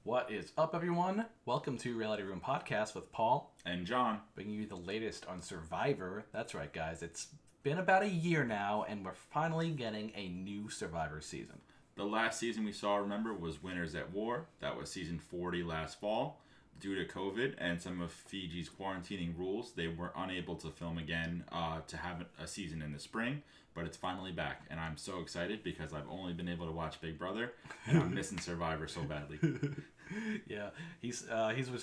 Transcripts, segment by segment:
What is up, everyone? Welcome to Reality Room Podcast with Paul, And John. bringing you the latest on Survivor. That's right, guys. It's been about a year now, and we're finally getting a new Survivor season. The last season we saw, remember, was Winners at War. That was season 40 last fall. Due to COVID and some of Fiji's quarantining rules, they were unable to film again to have a season in the spring. But it's finally back, and I'm so excited because I've only been able to watch Big Brother, and I'm missing Survivor so badly. Yeah, he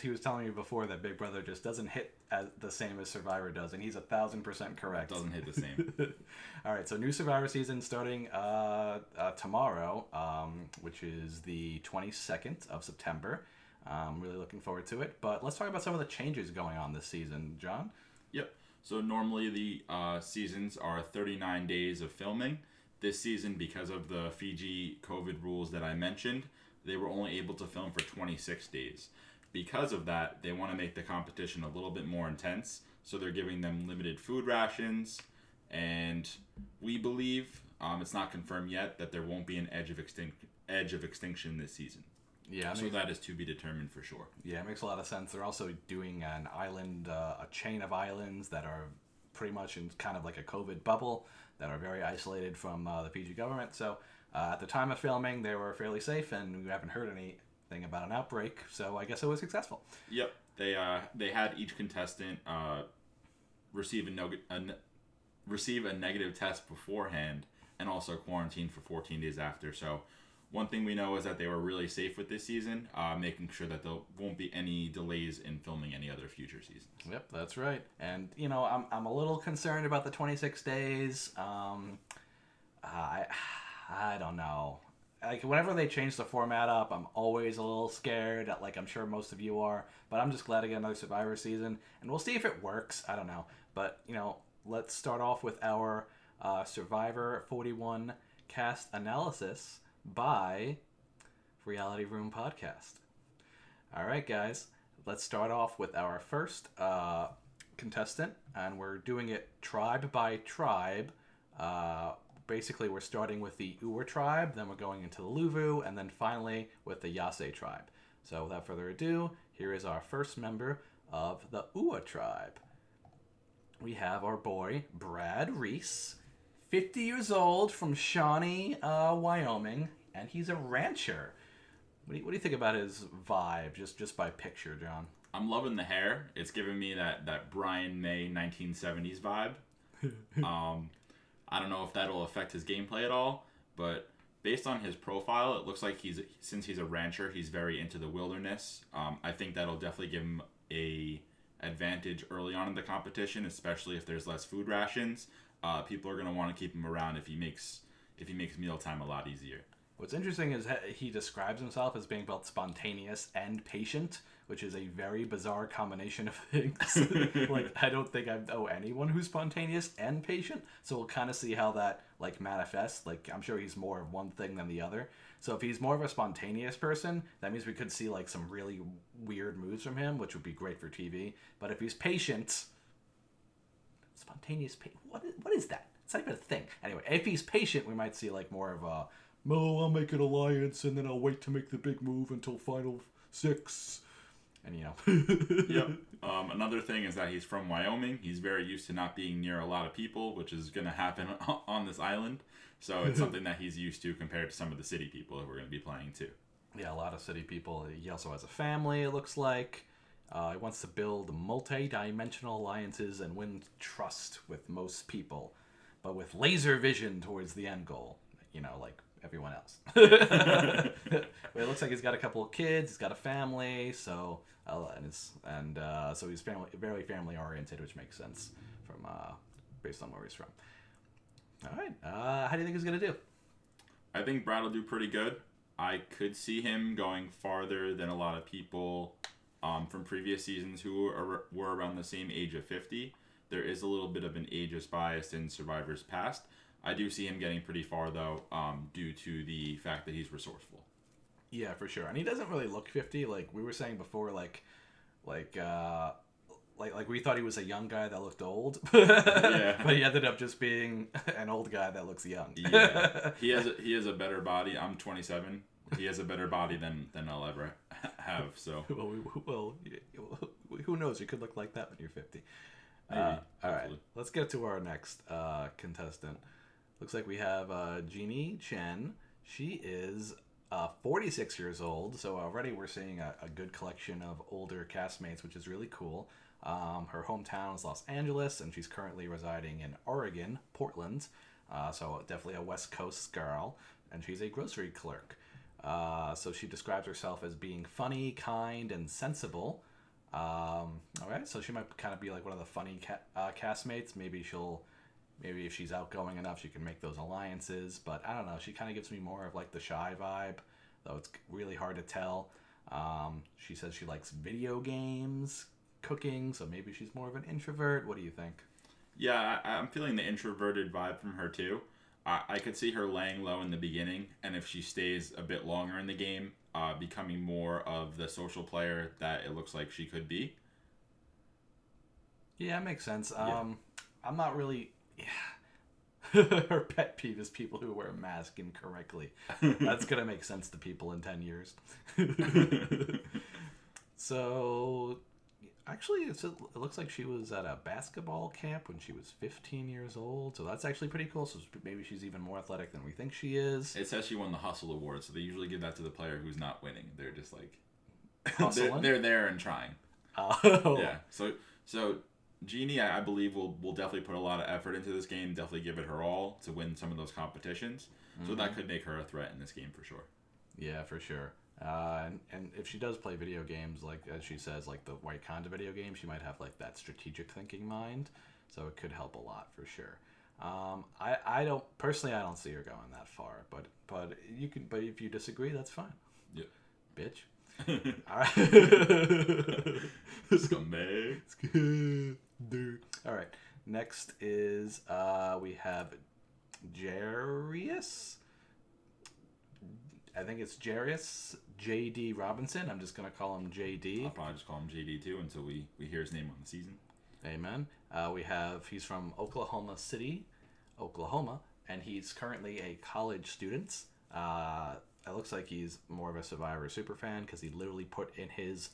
was telling me before that Big Brother just doesn't hit as the same as Survivor does, and he's 1,000% correct. It doesn't hit the same. All right, so new Survivor season starting tomorrow, which is the 22nd of September. I'm really looking forward to it. But let's talk about some of the changes going on this season, John. Yep. So normally the seasons are 39 days of filming. This season, because of the Fiji COVID rules that I mentioned, they were only able to film for 26 days. Because of that, they want to make the competition a little bit more intense. So they're giving them limited food rations. And we believe, it's not confirmed yet, that there won't be an edge of extinction this season. Yeah, so that is to be determined for sure. Yeah, it makes a lot of sense. They're also doing an island, a chain of islands that are pretty much in kind of like a COVID bubble that are very isolated from the Fiji government. So at the time of filming, they were fairly safe, and we haven't heard anything about an outbreak. So I guess it was successful. Yep, they had each contestant receive a negative test beforehand, and also quarantine for 14 days after. So one thing we know is that they were really safe with this season, making sure that there won't be any delays in filming any other future seasons. Yep, that's right. And, you know, I'm a little concerned about the 26 days. I don't know. Like, whenever they change the format up, I'm always a little scared, like I'm sure most of you are. But I'm just glad to get another Survivor season. And we'll see if it works. I don't know. But, you know, let's start off with our Survivor 41 cast analysis by Reality Room Podcast. All right, guys, let's start off with our first contestant, and we're doing it tribe by tribe. Basically, we're starting with the Uwa tribe, then we're going into the Luvu, and then finally with the Yase tribe. So without further ado, here is our first member of the Uwa tribe. We have our boy, Brad Reese, 50 years old, from Shawnee, Wyoming, and he's a rancher. What do you think about his vibe, just by picture, John? I'm loving the hair. It's giving me that Brian May 1970s vibe. I don't know if that'll affect his gameplay at all, but based on his profile, it looks like since he's a rancher, he's very into the wilderness. I think that'll definitely give him a advantage early on in the competition, especially if there's less food rations. People are going to want to keep him around if he makes mealtime a lot easier. What's interesting is that he describes himself as being both spontaneous and patient, which is a very bizarre combination of things. Like, I don't think I know anyone who's spontaneous and patient, so we'll kind of see how that, like, manifests. Like, I'm sure he's more of one thing than the other. So if he's more of a spontaneous person, that means we could see, like, some really weird moves from him, which would be great for TV. But if he's patient... Spontaneous what is that? It's not even a thing. Anyway, if he's patient, we might see like more of a I'll make an alliance and then I'll wait to make the big move until final 6. And you know. Yep. Another thing is that he's from Wyoming. He's very used to not being near a lot of people, which is going to happen on this island. So it's something that he's used to compared to some of the city people who we're going to be playing too. Yeah, a lot of city people. He also has a family, it looks like. He wants to build multi-dimensional alliances and win trust with most people, but with laser vision towards the end goal, you know, like everyone else. But it looks like he's got a couple of kids, he's got a family, so so he's very family-oriented, which makes sense from based on where he's from. All right, how do you think he's going to do? I think Brad will do pretty good. I could see him going farther than a lot of people from previous seasons who were around the same age of 50. There is a little bit of an ageist bias in Survivor's past. I do see him getting pretty far, though, due to the fact that he's resourceful. Yeah, for sure. And he doesn't really look 50. Like we were saying before, like we thought he was a young guy that looked old. Yeah. But he ended up just being an old guy that looks young. Yeah. He has a better body. I'm 27. He has a better body than I'll ever have. So well, who knows? You could look like that when you're 50. maybe. All right, Hopefully. let's get to our next contestant. Looks like we have Jeannie Chen. She is 46 years old, so already we're seeing a good collection of older castmates, which is really cool. Her hometown is Los Angeles, and she's currently residing in Oregon, Portland. So definitely a West Coast girl, and she's a grocery clerk. So she describes herself as being funny, kind, and sensible. All right, so she might kind of be like one of the funny castmates. Maybe if she's outgoing enough, she can make those alliances. But I don't know. She kind of gives me more of like the shy vibe, though it's really hard to tell. She says she likes video games, cooking, so maybe she's more of an introvert. What do you think? Yeah, I'm feeling the introverted vibe from her too. I could see her laying low in the beginning, and if she stays a bit longer in the game, becoming more of the social player that it looks like she could be. Yeah, it makes sense. Yeah. I'm not really. Her pet peeve is people who wear a mask incorrectly. That's gonna make sense to people in 10 years. So, actually, it looks like she was at a basketball camp when she was 15 years old. So that's actually pretty cool. So maybe she's even more athletic than we think she is. It says she won the Hustle Award, so they usually give that to the player who's not winning. They're just like Hustling? they're there and trying. Oh. Yeah. So Jeannie, I believe will definitely put a lot of effort into this game. Definitely give it her all to win some of those competitions. So that could make her a threat in this game for sure. Yeah, for sure. And if she does play video games, like as she says, like the right kind of video game, she might have like that strategic thinking mind. So it could help a lot for sure. I don't personally, I don't see her going that far, but you can. But if you disagree, that's fine. Yeah. Bitch. All right. Scumbag. All right. Next is we have Jarius. I think it's Jarius J.D. Robinson. I'm just gonna call him J.D. I'll probably just call him JD too until we hear his name on the season. Amen. He's from Oklahoma City, Oklahoma, and he's currently a college student. It looks like he's more of a Survivor superfan because he literally put in his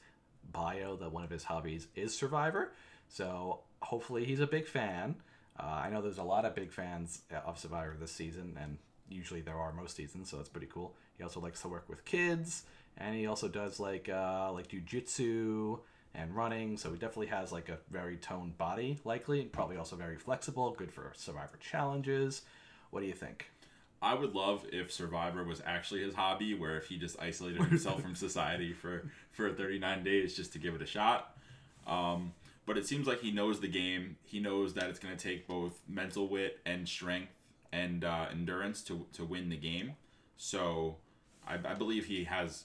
bio that one of his hobbies is Survivor. So hopefully he's a big fan. I know there's a lot of big fans of Survivor this season, and usually there are most seasons, so that's pretty cool. He also likes to work with kids, and he also does like jiu-jitsu and running, so he definitely has like a very toned body, likely, and probably also very flexible, good for Survivor challenges. What do you think? I would love if Survivor was actually his hobby, where if he just isolated himself from society for 39 days just to give it a shot. But it seems like he knows the game. He knows that it's going to take both mental wit and strength and endurance to win the game. So I believe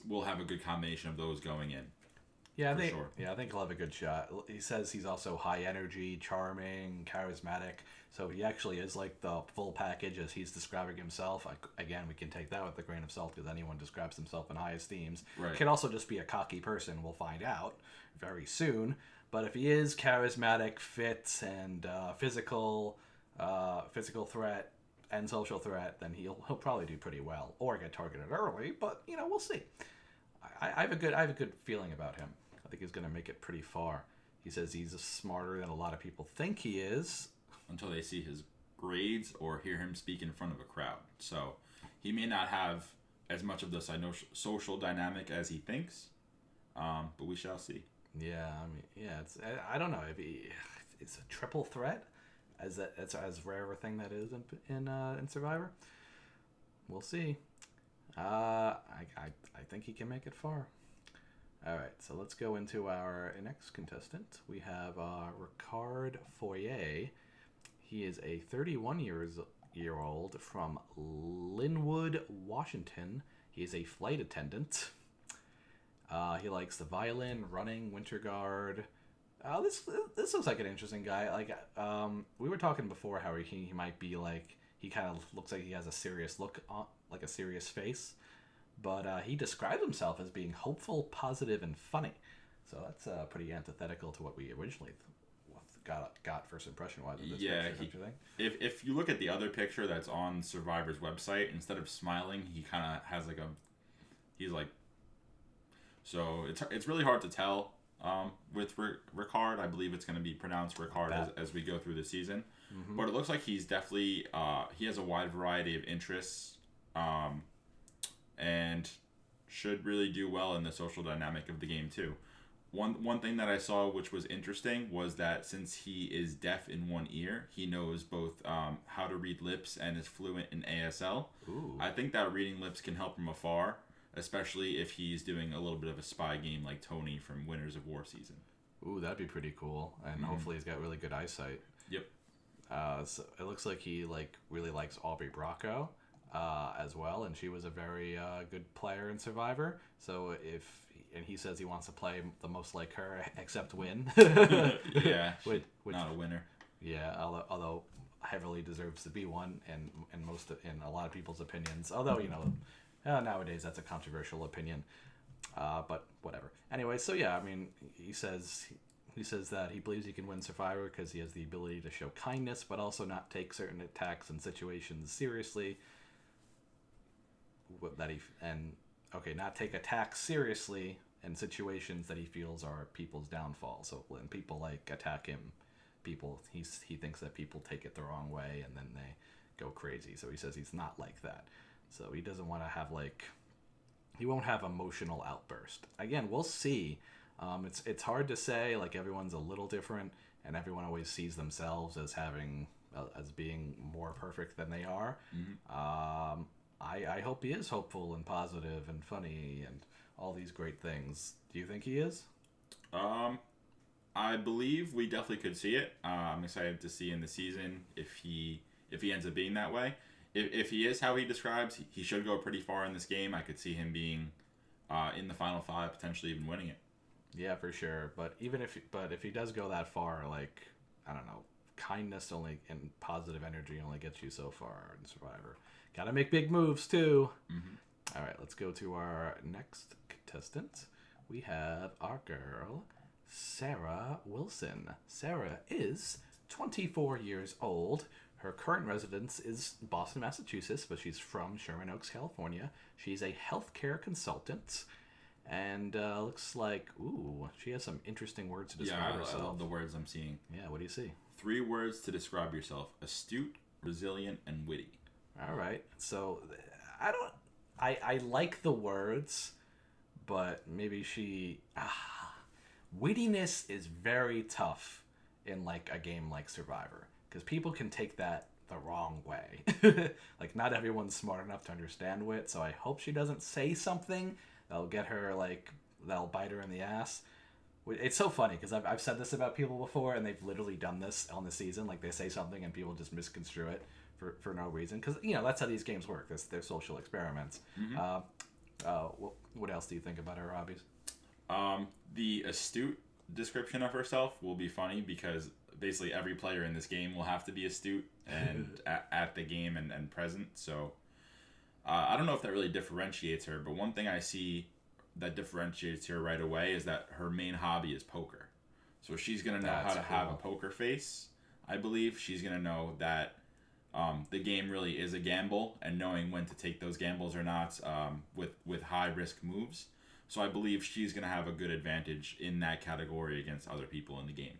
will have a good combination of those going in. Yeah, for sure. Yeah, I think he'll have a good shot. He says he's also high energy, charming, charismatic. So he actually is like the full package as he's describing himself. Again, we can take that with a grain of salt because anyone describes himself in high esteems. Right. Can also just be a cocky person. We'll find out very soon. But if he is charismatic, fit, and physical threat and social threat, then he'll probably do pretty well or get targeted early. But we'll see. I have a good feeling about him. I think he's going to make it pretty far. He says he's smarter than a lot of people think he is. Until they see his grades or hear him speak in front of a crowd. So he may not have as much of the social dynamic as he thinks, but we shall see. Yeah, I don't know if it's a triple threat, as rare a thing that is in Survivor. We'll see. I think he can make it far. All right, so let's go into our next contestant. We have Ricardo Foyer. He is a 31-year-old from Linwood, Washington. He is a flight attendant. He likes the violin, running, winter guard. This looks like an interesting guy. Like we were talking before how he might be like, he kind of looks like he has a serious look on, like a serious face. But he describes himself as being hopeful, positive, and funny. So that's pretty antithetical to what we originally got first impression-wise of this picture, don't you think? If you look at the other picture that's on Survivor's website, instead of smiling, he kind of has he's like So it's really hard to tell with Ricard. I believe it's going to be pronounced Ricard as we go through the season. Mm-hmm. But it looks like he's definitely he has a wide variety of interests and should really do well in the social dynamic of the game too. One thing that I saw which was interesting was that since he is deaf in one ear, he knows both how to read lips and is fluent in ASL. Ooh. I think that reading lips can help from afar, especially if he's doing a little bit of a spy game like Tony from Winners of War season. Ooh, that'd be pretty cool, and hopefully he's got really good eyesight. Yep. So it looks like he really likes Aubrey Bracco as well, and she was a very good player in Survivor. So and he says he wants to play the most like her, except win. Yeah, which not a winner. Yeah, although heavily deserves to be one, and in a lot of people's opinions. Although nowadays that's a controversial opinion, but whatever. Anyway, so yeah, I mean, he says that he believes he can win Survivor because he has the ability to show kindness, but also not take certain attacks and situations seriously. Not take attacks seriously in situations that he feels are people's downfall. So when people attack him, he thinks that people take it the wrong way and then they go crazy. So he says he's not like that. So he doesn't want to have he won't have emotional outburst. Again, we'll see. It's hard to say. Everyone's a little different, and everyone always sees themselves as being more perfect than they are. Mm-hmm. I hope he is hopeful and positive and funny and all these great things. Do you think he is? I believe we definitely could see it. I'm excited to see in the season if he ends up being that way. If he is how he describes, he should go pretty far in this game. I could see him being in the final 5, potentially even winning it. Yeah, for sure. But if he does go that far, I don't know, kindness only and positive energy only gets you so far in Survivor. Gotta make big moves too. Mm-hmm. All right, let's go to our next contestant. We have our girl, Sarah Wilson. Sarah is 24 years old. Her current residence is Boston, Massachusetts, but she's from Sherman Oaks, California. She's a healthcare consultant, and looks like, she has some interesting words to describe herself. I love the words I'm seeing. Yeah, what do you see? 3 words to describe yourself: astute, resilient, and witty. All right. So I like the words, but maybe wittiness is very tough in a game like Survivor, because people can take that the wrong way. Not everyone's smart enough to understand wit, so I hope she doesn't say something that'll get her that'll bite her in the ass. It's so funny because I've said this about people before, and they've literally done this on the season. They say something and people just misconstrue it for no reason, because that's how these games work. They're social experiments. Mm-hmm. What else do you think about her hobbies? The astute description of herself will be funny because basically every player in this game will have to be astute and at the game and present. So I don't know if that really differentiates her, but one thing I see that differentiates her right away is that her main hobby is poker. So she's going to know how to have a poker face. I believe she's going to know that the game really is a gamble, and knowing when to take those gambles or not with high risk moves. So I believe she's going to have a good advantage in that category against other people in the game.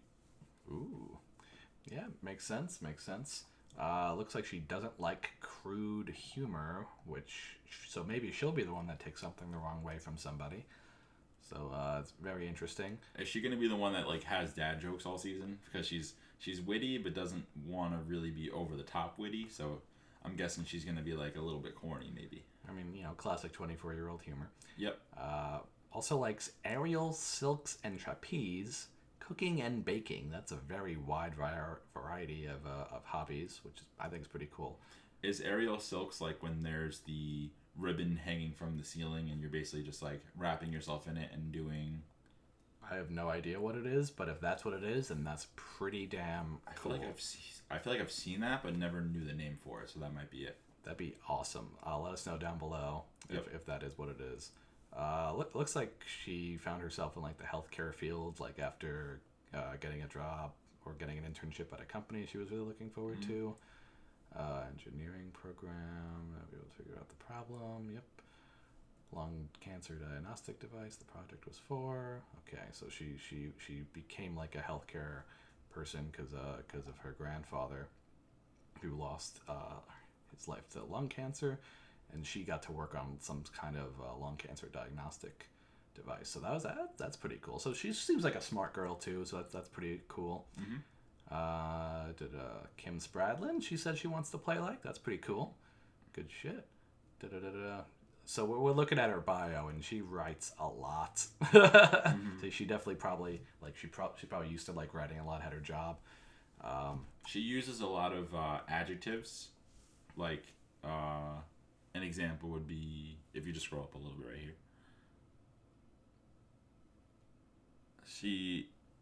Ooh. Yeah, makes sense. Looks like she doesn't like crude humor, so maybe she'll be the one that takes something the wrong way from somebody. So it's very interesting. Is she going to be the one that has dad jokes all season? Because she's witty but doesn't want to really be over the top witty. So I'm guessing she's going to be a little bit corny maybe. I mean, classic 24-year-old humor. Yep. Also likes aerial silks and trapeze, cooking and baking. That's a very wide variety of hobbies, which I think is pretty cool. Is aerial silks when there's the ribbon hanging from the ceiling and you're basically just wrapping yourself in it and doing... I have no idea what it is, but if that's what it is, then that's pretty damn cool. I feel like I've seen that, but never knew the name for it, so that might be it. That'd be awesome. Let us know down below if that is what it is. Looks like she found herself in the healthcare field, after getting a job or getting an internship at a company she was really looking forward to. Engineering program, I'll be able to figure out the problem. Yep. lung cancer diagnostic device the project was for. Okay, so she became like a healthcare person because of her grandfather who lost his life to lung cancer, and she got to work on some kind of lung cancer diagnostic device. So that's pretty cool. So she seems like a smart girl too, so that's pretty cool. Did Kim Spradlin, she said she wants to play like. That's pretty cool. Good shit. So we're looking at her bio, and she writes a lot. So she definitely probably like she probably used to like writing a lot, had her job. She uses a lot of adjectives. Like an example would be, if you just scroll up a little bit right here.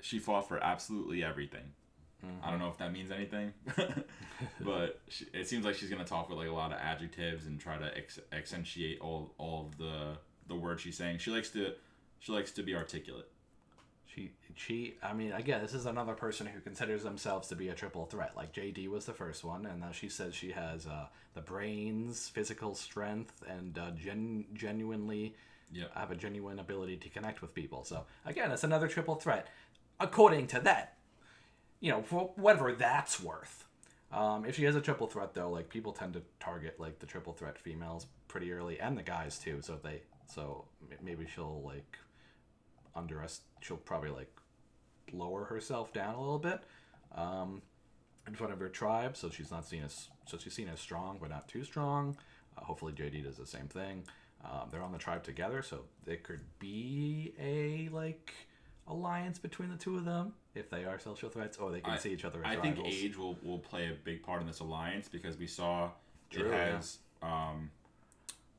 She fought for absolutely everything. I don't know if that means anything, but it seems like she's gonna talk with like a lot of adjectives and try to accentuate all of the words she's saying. She likes to be articulate. I mean, again, this is another person who considers themselves to be a triple threat. Like JD was the first one, and now she says she has the brains, physical strength, and genuinely have a genuine ability to connect with people. So again, it's another triple threat, according to that. You know, for whatever that's worth. If she has a triple threat, though, like people tend to target like the triple threat females pretty early, and the guys too. So maybe she'll like she'll probably like lower herself down a little bit in front of her tribe, so she's seen as strong but not too strong. Hopefully JD does the same thing. They're on the tribe together, so there could be a like alliance between the two of them if they are social threats, or they can see each other as rivals. I think age will play a big part in this alliance, because we saw True, it has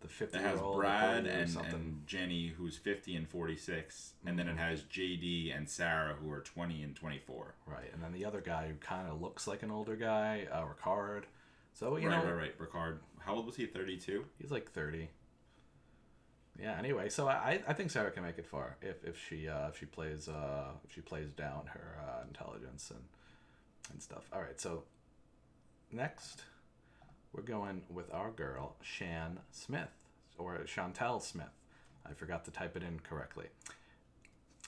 the 50 it has Brad and Jenny, who's 50 and 46, and then it has JD and Sarah, who are 20 and 24. Right, and then the other guy who kind of looks like an older guy, Ricard. So Right. Ricard, how old was he? 32. He's like 30. Yeah. Anyway, so I think Sarah can make it far if she plays down her intelligence and stuff. All right. So next, we're going with our girl Shan Smith, or Chantel Smith. I forgot to type it in correctly.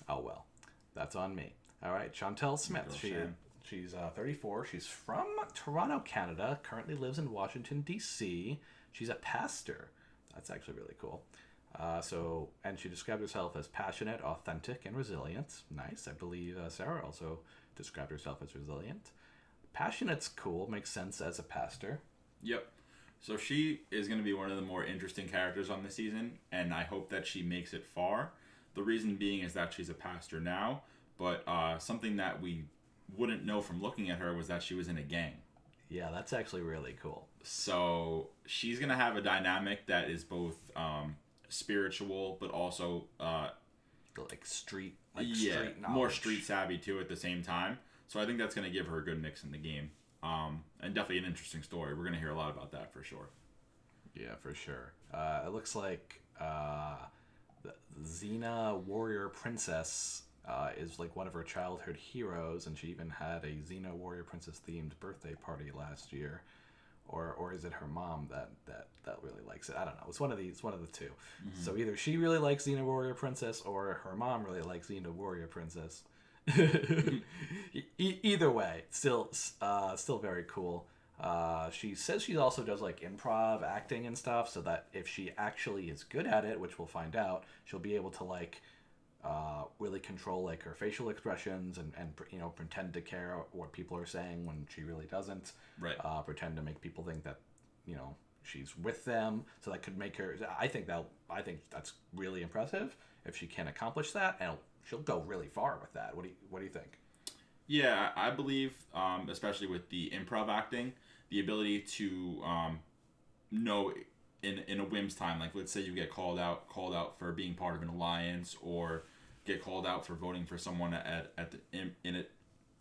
Oh well, that's on me. All right, Chantel Smith. She's 34. She's from Toronto, Canada. Currently lives in Washington D.C. She's a pastor. That's actually really cool. And she described herself as passionate, authentic, and resilient. Nice. I believe Sarah also described herself as resilient. Passionate's cool. Makes sense as a pastor. Yep. So she is going to be one of the more interesting characters on the season, and I hope that she makes it far. The reason being is that she's a pastor now, but something that we wouldn't know from looking at her was that she was in a gang. Yeah, that's actually really cool. So she's going to have a dynamic that is both spiritual, but also street knowledge. More street savvy too at the same time. So I think that's going to give her a good mix in the game, and definitely an interesting story. We're going to hear a lot about that for sure. Yeah, for sure. It looks like the Xena warrior princess is like one of her childhood heroes, and she even had a Xena warrior princess themed birthday party last year. Or is it her mom that really likes it? I don't know. It's one of the two. Mm-hmm. So either she really likes Xena Warrior Princess, or her mom really likes Xena Warrior Princess. Either way, still very cool. She says she also does like improv acting and stuff, so that if she actually is good at it, which we'll find out, she'll be able to like really control like her facial expressions and pretend to care what people are saying when she really doesn't. Right. Pretend to make people think that she's with them. So that could make her. I think that's really impressive if she can accomplish that, and she'll go really far with that. What do you think? Yeah, I believe, especially with the improv acting, the ability to know in a whim's time, like let's say you get called out for being part of an alliance, or get called out for voting for someone at an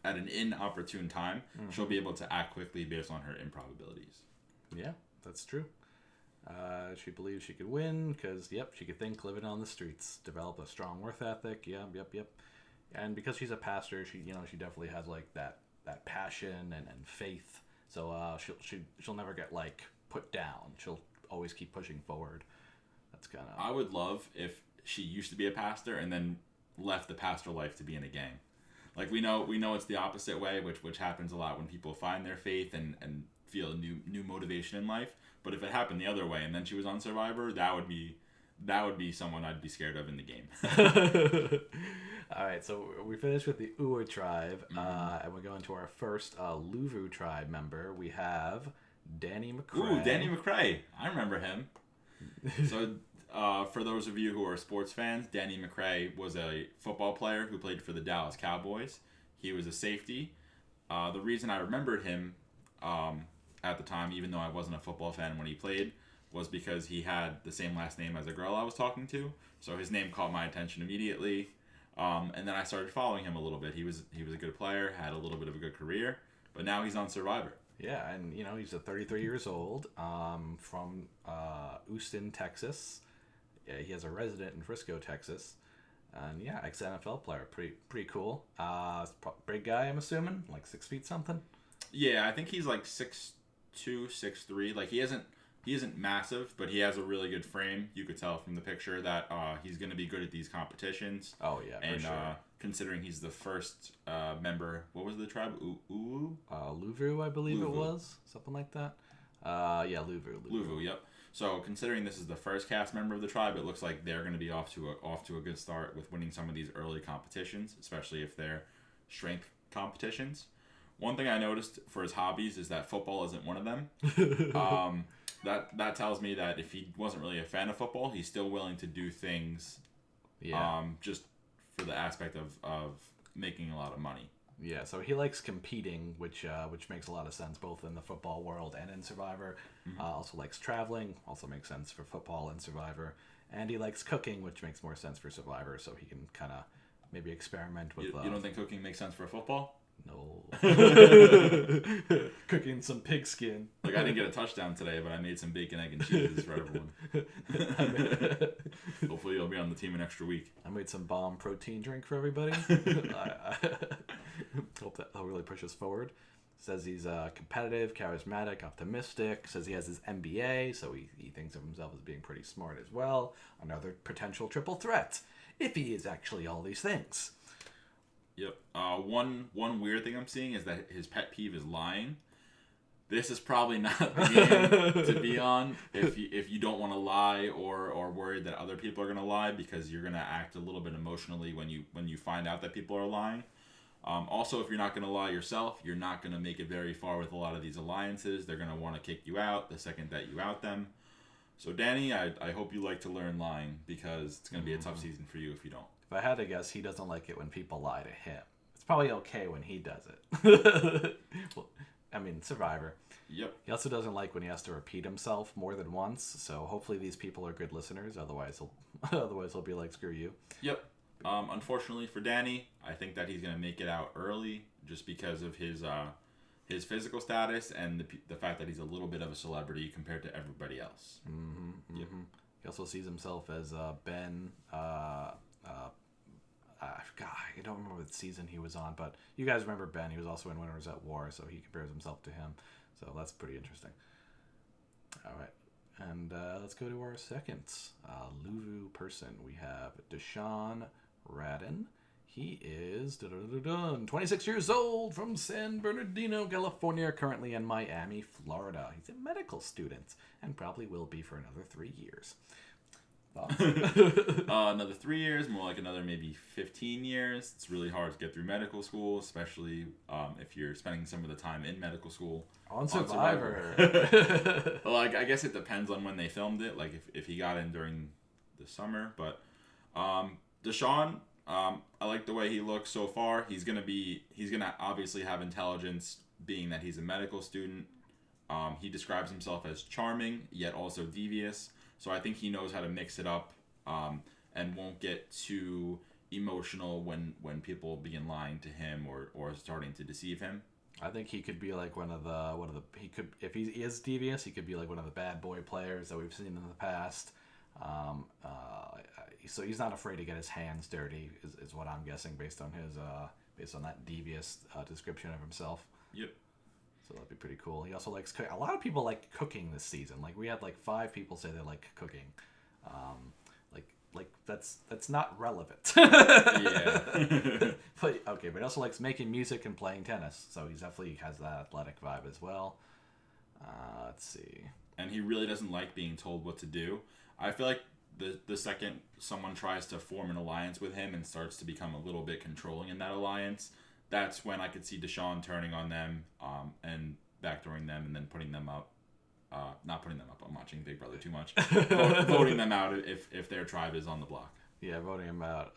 inopportune time. Mm-hmm. She'll be able to act quickly based on her improv abilities. Yeah, that's true. She believes she could win because, she could think living on the streets, develop a strong work ethic. Yep. And because she's a pastor, she definitely has like that passion and faith. So she'll never get like put down. She'll always keep pushing forward. That's kind of. I would love if she used to be a pastor and then left the pastor life to be in a gang. Like we know it's the opposite way, which happens a lot when people find their faith and feel a new motivation in life. But if it happened the other way and then she was on Survivor, that would be someone I'd be scared of in the game. All right, so we finished with the Ua tribe, and we're going to our first Luvu tribe member. We have Danny McCrae. Ooh, Danny McCrae. I remember him. So, for those of you who are sports fans, Danny McCrae was a football player who played for the Dallas Cowboys. He was a safety. The reason I remembered him at the time, even though I wasn't a football fan when he played, was because he had the same last name as a girl I was talking to. So his name caught my attention immediately. And then I started following him a little bit. He was a good player, had a little bit of a good career, but now he's on Survivor. Yeah, and he's 33 years old, from Houston, Texas. Yeah, he has a resident in Frisco, Texas, and yeah, ex-NFL player. Pretty cool. Big guy, I'm assuming, like 6 feet something. Yeah, I think he's like 6'2", 6'3". Like he isn't massive, but he has a really good frame. You could tell from the picture that he's going to be good at these competitions. Oh yeah, for sure. Considering he's the first member, what was the tribe? Luvu, I believe it was, something like that. Yeah, Luvu. Luvu, yep. So considering this is the first cast member of the tribe, it looks like they're going to be off to a good start with winning some of these early competitions, especially if they're strength competitions. One thing I noticed for his hobbies is that football isn't one of them. That tells me that if he wasn't really a fan of football, he's still willing to do things. Yeah. Just for the aspect of making a lot of money. Yeah, so he likes competing, which makes a lot of sense both in the football world and in Survivor. Mm-hmm. Also likes traveling, also makes sense for football and Survivor. And he likes cooking, which makes more sense for Survivor, so he can kind of maybe experiment with... You don't think cooking makes sense for football? No. Cooking some pig skin. Like, I didn't get a touchdown today, but I made some bacon, egg, and cheeses for everyone. Hopefully you'll be on the team an extra week. I made some bomb protein drink for everybody. I hope that'll really push us forward. Says he's competitive, charismatic, optimistic. Says he has his MBA, so he thinks of himself as being pretty smart as well. Another potential triple threat, if he is actually all these things. Yep. One weird thing I'm seeing is that his pet peeve is lying. This is probably not the game to be on if you don't want to lie or worried that other people are going to lie, because you're going to act a little bit emotionally when you find out that people are lying. Also, if you're not going to lie yourself, you're not going to make it very far with a lot of these alliances. They're going to want to kick you out the second that you out them. So, Danny, I hope you like to learn lying, because it's going to be a tough season for you if you don't. If I had to guess, he doesn't like it when people lie to him. It's probably okay when he does it. Well, I mean, Survivor. Yep. He also doesn't like when he has to repeat himself more than once. So hopefully these people are good listeners. Otherwise he'll be like, screw you. Yep. Unfortunately for Danny, I think that he's gonna make it out early just because of his physical status and the fact that he's a little bit of a celebrity compared to everybody else. Mm-hmm. Yep. Mm-hmm. He also sees himself as Ben. I forgot. I don't remember what season he was on, but you guys remember Ben. He was also in Winners at War, so he compares himself to him. So that's pretty interesting. All right. And let's go to our second Luvu person. We have Desmond Radden. He is 26 years old from San Bernardino, California, currently in Miami, Florida. He's a medical student and probably will be for another 3 years. Another 3 years, more like another maybe 15 years. It's really hard to get through medical school, especially if you're spending some of the time in medical school. On Survivor. Well, I guess it depends on when they filmed it, like if he got in during the summer. But Deshaun, I like the way he looks so far. He's gonna obviously have intelligence, being that he's a medical student. He describes himself as charming, yet also devious. So I think he knows how to mix it up and won't get too emotional when people begin lying to him or starting to deceive him. I think he could be like one of the if he is devious, he could be like one of the bad boy players that we've seen in the past. So he's not afraid to get his hands dirty, is what I'm guessing based on that devious description of himself. Yep. So that'd be pretty cool. He also likes a lot of people like cooking this season. Like we had like 5 people say they like cooking. Like that's not relevant. Yeah. But he also likes making music and playing tennis, so he definitely has that athletic vibe as well. Let's see. And he really doesn't like being told what to do. I feel like the second someone tries to form an alliance with him and starts to become a little bit controlling in that alliance, that's when I could see Deshaun turning on them and backdooring them and then putting them up. Not putting them up. I'm watching Big Brother too much. Voting them out if their tribe is on the block. Yeah, voting him out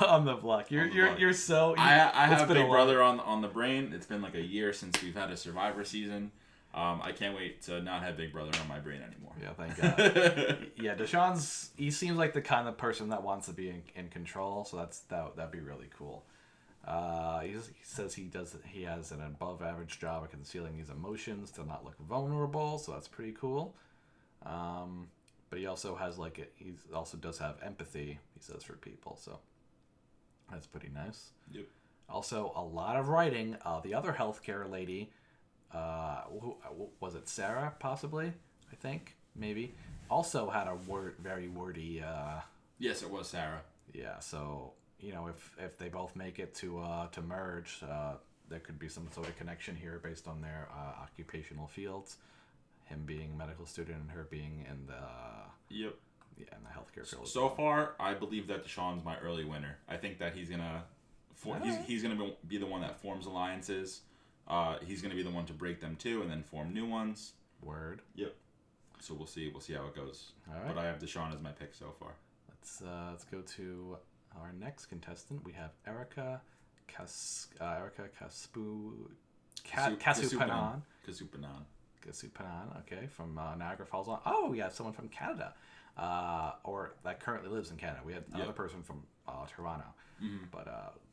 on the block. You're so. I have Big Brother on the brain. It's been like a year since we've had a Survivor season. I can't wait to not have Big Brother on my brain anymore. Yeah, thank God. Yeah, he seems like the kind of person that wants to be in control, so that'd be really cool. He says he has an above average job at concealing his emotions to not look vulnerable, so that's pretty cool. But he also has he also does have empathy, he says, for people, so that's pretty nice. Yep. Also, a lot of writing. The other healthcare lady, who was it, Sarah? Possibly, I think, maybe. Also had a very wordy. Yes, it was Sarah. Yeah, so if they both make it to merge, there could be some sort of connection here based on their occupational fields. Him being a medical student and her being in the Yep. Yeah, in the healthcare field. So far, I believe that Deshaun's my early winner. I think that he's gonna he's gonna be the one that forms alliances. He's gonna be the one to break them too, and then form new ones. Word. Yep. So we'll see how it goes. All right. But I have Deshaun as my pick so far. Let's go to our next contestant. We have Erica Kasupanan. Okay, from Niagara Falls. Oh, yeah, someone from Canada, or that currently lives in Canada. We had another person from Toronto, but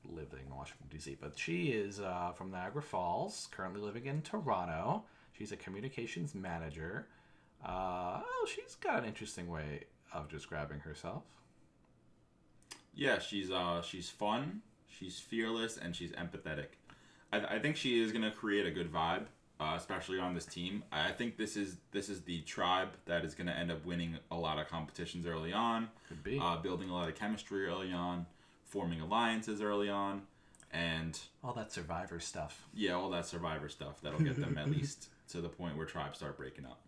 lived in Washington, D.C. But she is from Niagara Falls, currently living in Toronto. She's a communications manager. She's got an interesting way of describing herself. Yeah, she's fun, she's fearless, and she's empathetic. I think she is gonna create a good vibe. Especially on this team. I think this is the tribe that is going to end up winning a lot of competitions early on. Could be. Building a lot of chemistry early on, forming alliances early on, and all that Survivor stuff. Yeah, all that Survivor stuff. That'll get them at least to the point where tribes start breaking up.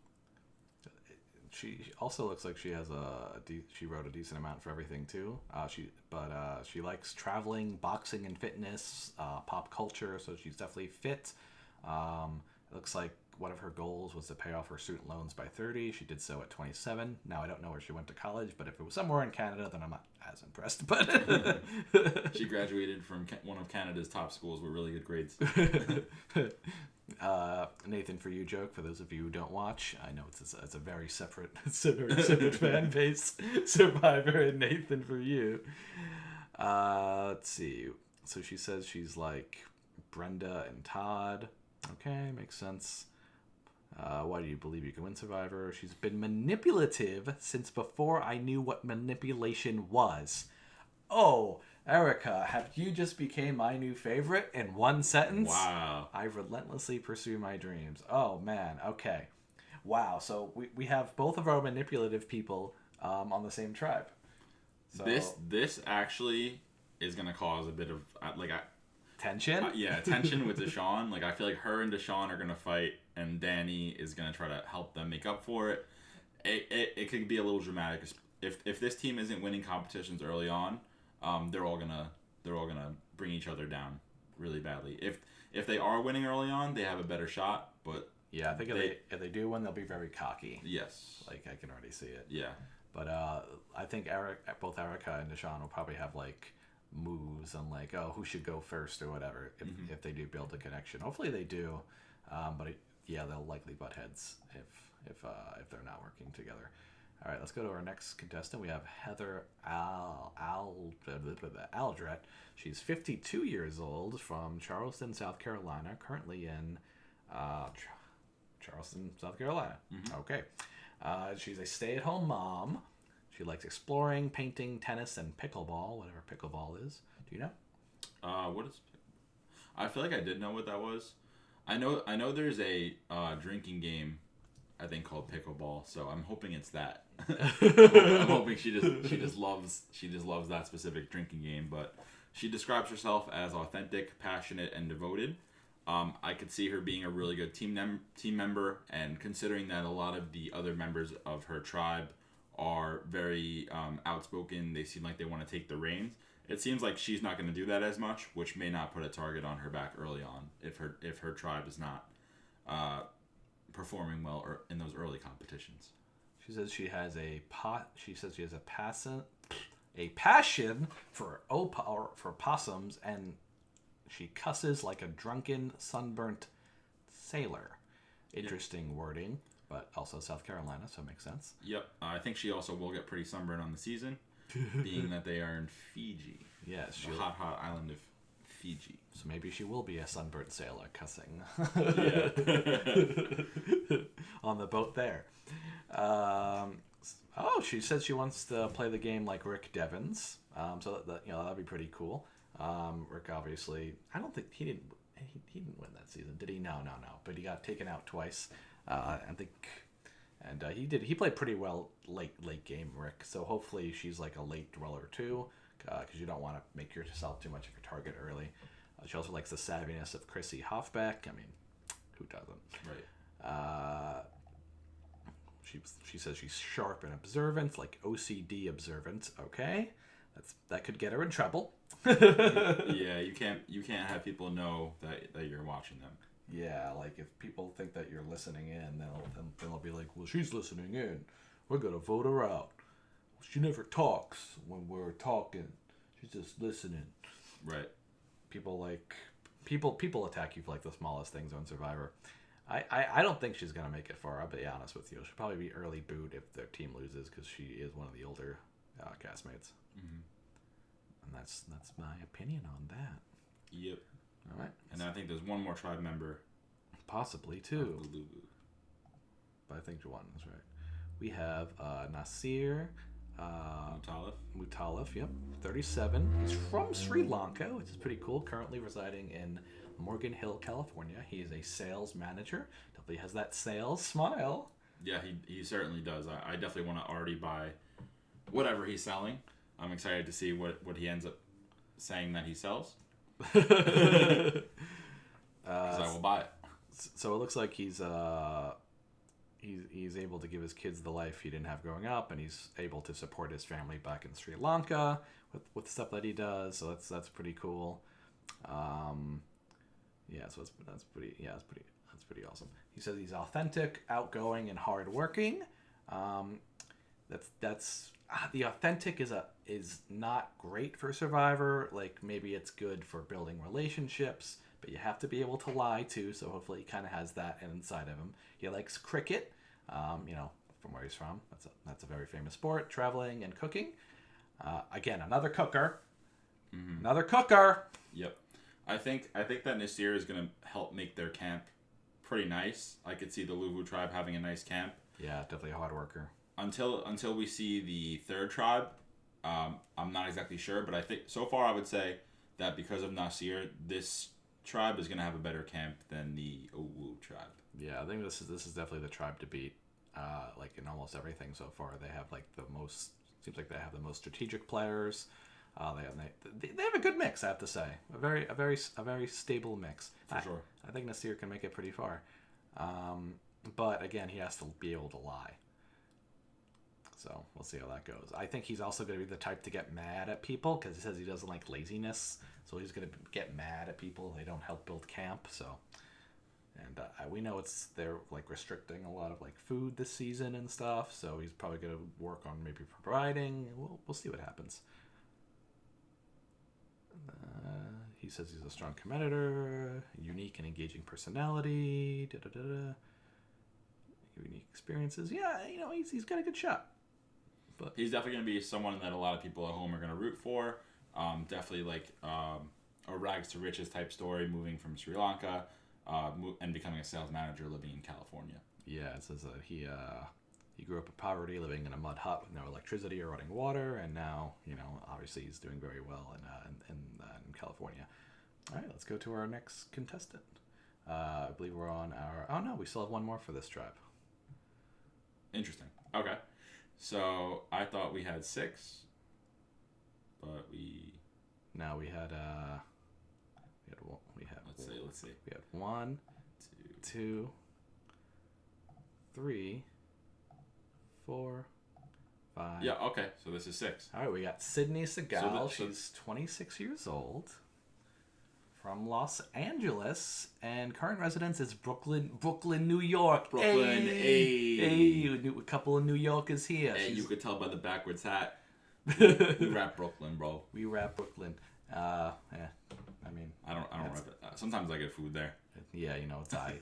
She also looks like she has she wrote a decent amount for everything too. She likes traveling, boxing and fitness, pop culture, so she's definitely fit. Looks like one of her goals was to pay off her student loans by 30. She did so at 27. Now, I don't know where she went to college, but if it was somewhere in Canada, then I'm not as impressed. But she graduated from one of Canada's top schools with really good grades. Nathan for You joke, for those of you who don't watch. I know it's a very separate fan base. Survivor and Nathan for You. Let's see. So she says she's like Brenda and Todd. Okay, makes sense. Why do you believe you can win Survivor? She's been manipulative since before I knew what manipulation was. Oh, Erica, have you just became my new favorite in one sentence? Wow. I relentlessly pursue my dreams. Oh, man. Okay. Wow. So we have both of our manipulative people on the same tribe. So, this actually is going to cause a bit of, tension? Tension with Deshaun. I feel like her and Deshaun are going to fight, and Danny is going to try to help them make up for it. It could be a little dramatic. If this team isn't winning competitions early on, they're all gonna bring each other down really badly. If they are winning early on, they have a better shot. But yeah, I think if they do win, they'll be very cocky. Yes, I can already see it. Yeah, but I think both Erica and Deshaun will probably have moves on who should go first or whatever if they do build a connection. Hopefully they do, but they'll likely butt heads if they're not working together. All right, let's go to our next contestant. We have Heather Aldrete. She's 52 years old, from Charleston, South Carolina, currently in Charleston, South Carolina. Mm-hmm. Okay. She's a stay-at-home mom. She likes exploring, painting, tennis, and pickleball, whatever pickleball is. Do you know? What is? I feel like I did know what that was. I know there's a drinking game I think called pickleball. So I'm hoping it's that. I'm hoping she just loves that specific drinking game. But she describes herself as authentic, passionate, and devoted. I could see her being a really good team member, and considering that a lot of the other members of her tribe are very outspoken, they seem like they want to take the reins. It seems like she's not going to do that as much, which may not put a target on her back early on if her tribe is not performing well or in those early competitions. She says she has a passion for possums, and she cusses like a drunken, sunburnt sailor. Interesting wording, but also South Carolina, so it makes sense. Yep. I think she also will get pretty sunburned on the season, being that they are in Fiji. Yes. The hot island of Fiji. So maybe she will be a sunburnt sailor cussing. Yeah. On the boat there. She said she wants to play the game like Rick Devens. So that'd be pretty cool. Rick, obviously, I don't think he didn't win that season, did he? No. But he got taken out twice, I think, and he played pretty well late game, Rick. So hopefully she's like a late dweller too, because you don't want to make yourself too much of a target early. She also likes the savviness of Chrissy Hofbeck. I mean, who doesn't? Right. She says she's sharp and observant, like OCD observant. Okay, that could get her in trouble. Yeah, you can't have people know that you're watching them. Yeah, like if people think that you're listening in, they'll be like, well, she's listening in. We're gonna vote her out. She never talks when we're talking. She's just listening. Right. People attack you for like the smallest things on Survivor. I don't think she's gonna make it far. I'll be honest with you. She'll probably be early boot if their team loses, because she is one of the older castmates. Mm-hmm. And that's my opinion on that. Yep. All right. And I think there's one more tribe member. Possibly two. But I think one is right. We have Nasir Mutalif, yep, 37. He's from Sri Lanka, which is pretty cool. Currently residing in Morgan Hill, California. He is a sales manager. Definitely has that sales smile. Yeah, he certainly does. I definitely want to already buy whatever he's selling. I'm excited to see what he ends up saying that he sells. Because I will buy it. So it looks like he's able to give his kids the life he didn't have growing up, and he's able to support his family back in Sri Lanka with stuff that he does. So that's pretty cool. So that's pretty awesome. He says he's authentic, outgoing, and hardworking. The authentic is not great for Survivor. Like, maybe it's good for building relationships, but you have to be able to lie too. So hopefully he kind of has that inside of him. He likes cricket, from where he's from. That's a very famous sport. Traveling and cooking. Again, another cooker. Mm-hmm. Another cooker. Yep. I think that Nasir is gonna help make their camp pretty nice. I could see the Luvu tribe having a nice camp. Yeah, definitely a hard worker. Until we see the third tribe, I'm not exactly sure, but I think so far I would say that because of Nasir, this tribe is gonna have a better camp than the Owu tribe. Yeah, I think this is definitely the tribe to beat. Like in almost everything so far, they have like the most. Seems like they have the most strategic players. They have a good mix, I have to say. A very stable mix. For sure. I think Nasir can make it pretty far. But again, he has to be able to lie. So we'll see how that goes. I think he's also going to be the type to get mad at people, because he says he doesn't like laziness. So he's going to get mad at people. They don't help build camp. So, and we know they're like restricting a lot of like food this season and stuff. So he's probably going to work on maybe providing. We'll see what happens. He says he's a strong competitor, unique and engaging personality, unique experiences. Yeah, he's got a good shot. But he's definitely going to be someone that a lot of people at home are going to root for. Definitely like a rags to riches type story, moving from Sri Lanka and becoming a sales manager living in California. Yeah, it says that he grew up in poverty, living in a mud hut with no electricity or running water, and now, obviously he's doing very well in California. All right, let's go to our next contestant. I believe we're on our... Oh, no, we still have one more for this tribe. Interesting. Okay. So I thought we had 6, but No, we had let's see. We had 1, 2, 3, 4, 5. Yeah. Okay. So this is 6. All right, we got Sydney Segal. So She's 26 years old, from Los Angeles, and current residence is Brooklyn, New York. Brooklyn, hey, a couple of New Yorkers here. Hey, you could tell by the backwards hat. We rap Brooklyn, bro. We rap Brooklyn. Yeah. I mean, I don't rap it. Sometimes I get food there. Yeah, it's I.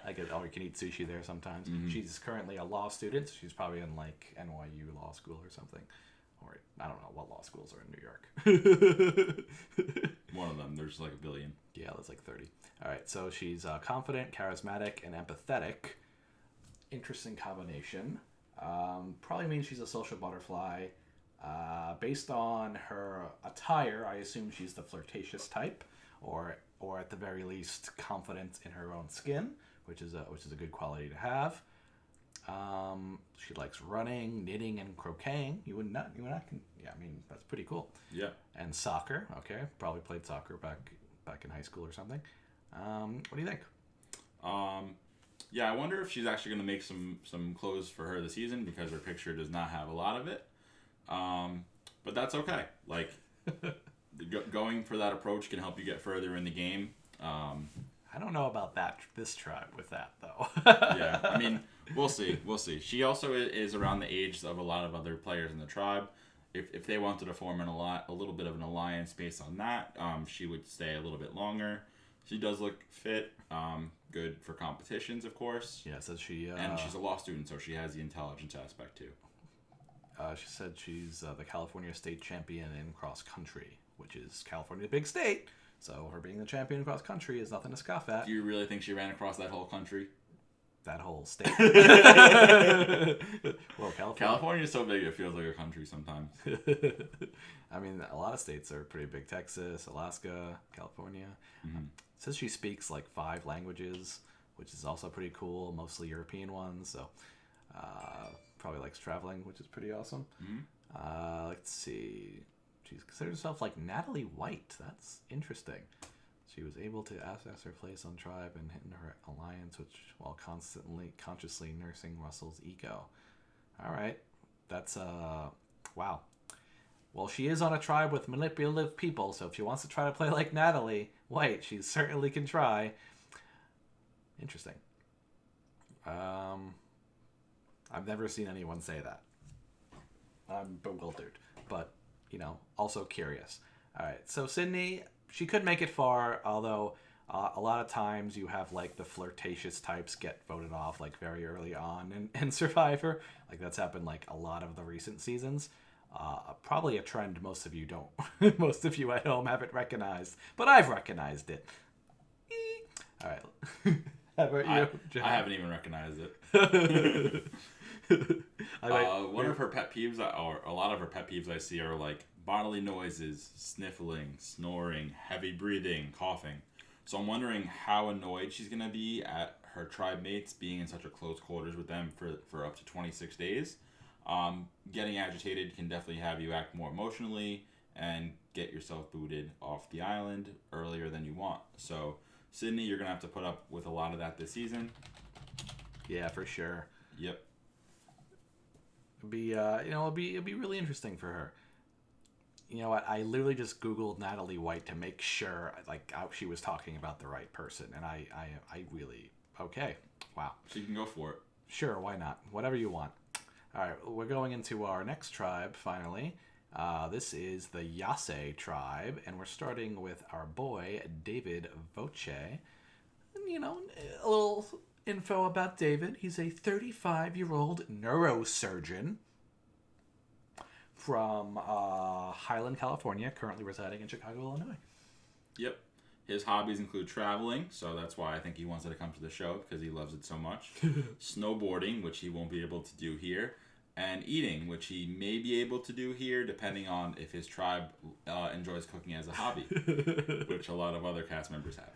I get you can eat sushi there sometimes. Mm-hmm. She's currently a law student. So she's probably in like NYU law school or something, or I don't know what law schools are in New York. One of them. There's like a billion. Yeah, there's like 30. All right, so she's confident, charismatic, and empathetic. Interesting combination. Probably means she's a social butterfly. Based on her attire, I assume she's the flirtatious type, or at the very least confident in her own skin, which is a good quality to have. She likes running, knitting, and crocheting. You would not. Yeah, I mean that's pretty cool. Yeah. And soccer. Okay, probably played soccer back in high school or something. What do you think? Yeah, I wonder if she's actually going to make some clothes for her this season because her picture does not have a lot of it. But that's okay. Like, going for that approach can help you get further in the game. I don't know about this tribe with that, though. Yeah, I mean, we'll see. She also is around the age of a lot of other players in the tribe. If they wanted to form a little bit of an alliance based on that, she would stay a little bit longer. She does look fit, good for competitions, of course. Yeah, so she... and she's a law student, so she has the intelligence aspect, too. She said she's the California state champion in cross country, which is California's big state. So her being the champion in cross country is nothing to scoff at. Do you really think she ran across that whole country? That whole state. Well, California is so big it feels like a country sometimes. I mean, a lot of states are pretty big. Texas, Alaska, California. Mm-hmm. It says she speaks like 5 languages, which is also pretty cool. Mostly European ones. So probably likes traveling, which is pretty awesome. Mm-hmm. Let's see. She's considered herself like Natalie White. That's interesting. She was able to assess her place on tribe and hit her alliance, while consciously nursing Russell's ego. All right, that's wow. Well, she is on a tribe with manipulative people, so if she wants to try to play like Natalie White, she certainly can try. Interesting. I've never seen anyone say that. I'm bewildered, but also curious. All right, so Sydney, she could make it far, although a lot of times you have like the flirtatious types get voted off like very early on in Survivor. Like that's happened like a lot of the recent seasons. Probably a trend most of you don't. Most of you at home haven't recognized, but I've recognized it. All right. How about you, John? I haven't even recognized it. One of her pet peeves, or a lot of her pet peeves I see are like bodily noises, sniffling, snoring, heavy breathing, coughing. So I'm wondering how annoyed she's going to be at her tribe mates being in such a close quarters with them for up to 26 days. Getting agitated can definitely have you act more emotionally and get yourself booted off the island earlier than you want. So Sydney, you're going to have to put up with a lot of that this season. Yeah, for sure. Yep. It'll be really interesting for her. You know what? I literally just Googled Natalie White to make sure she was talking about the right person, and I really okay. Wow. She can go for it. Sure, why not? Whatever you want. All right, we're going into our next tribe finally. This is the Yase tribe, and we're starting with our boy David Voce. And, a little info about David. He's a 35-year-old neurosurgeon from Highland, California, currently residing in Chicago, Illinois. Yep. His hobbies include traveling, so that's why I think he wants to come to the show, because he loves it so much. Snowboarding, which he won't be able to do here. And eating, which he may be able to do here, depending on if his tribe enjoys cooking as a hobby, which a lot of other cast members have.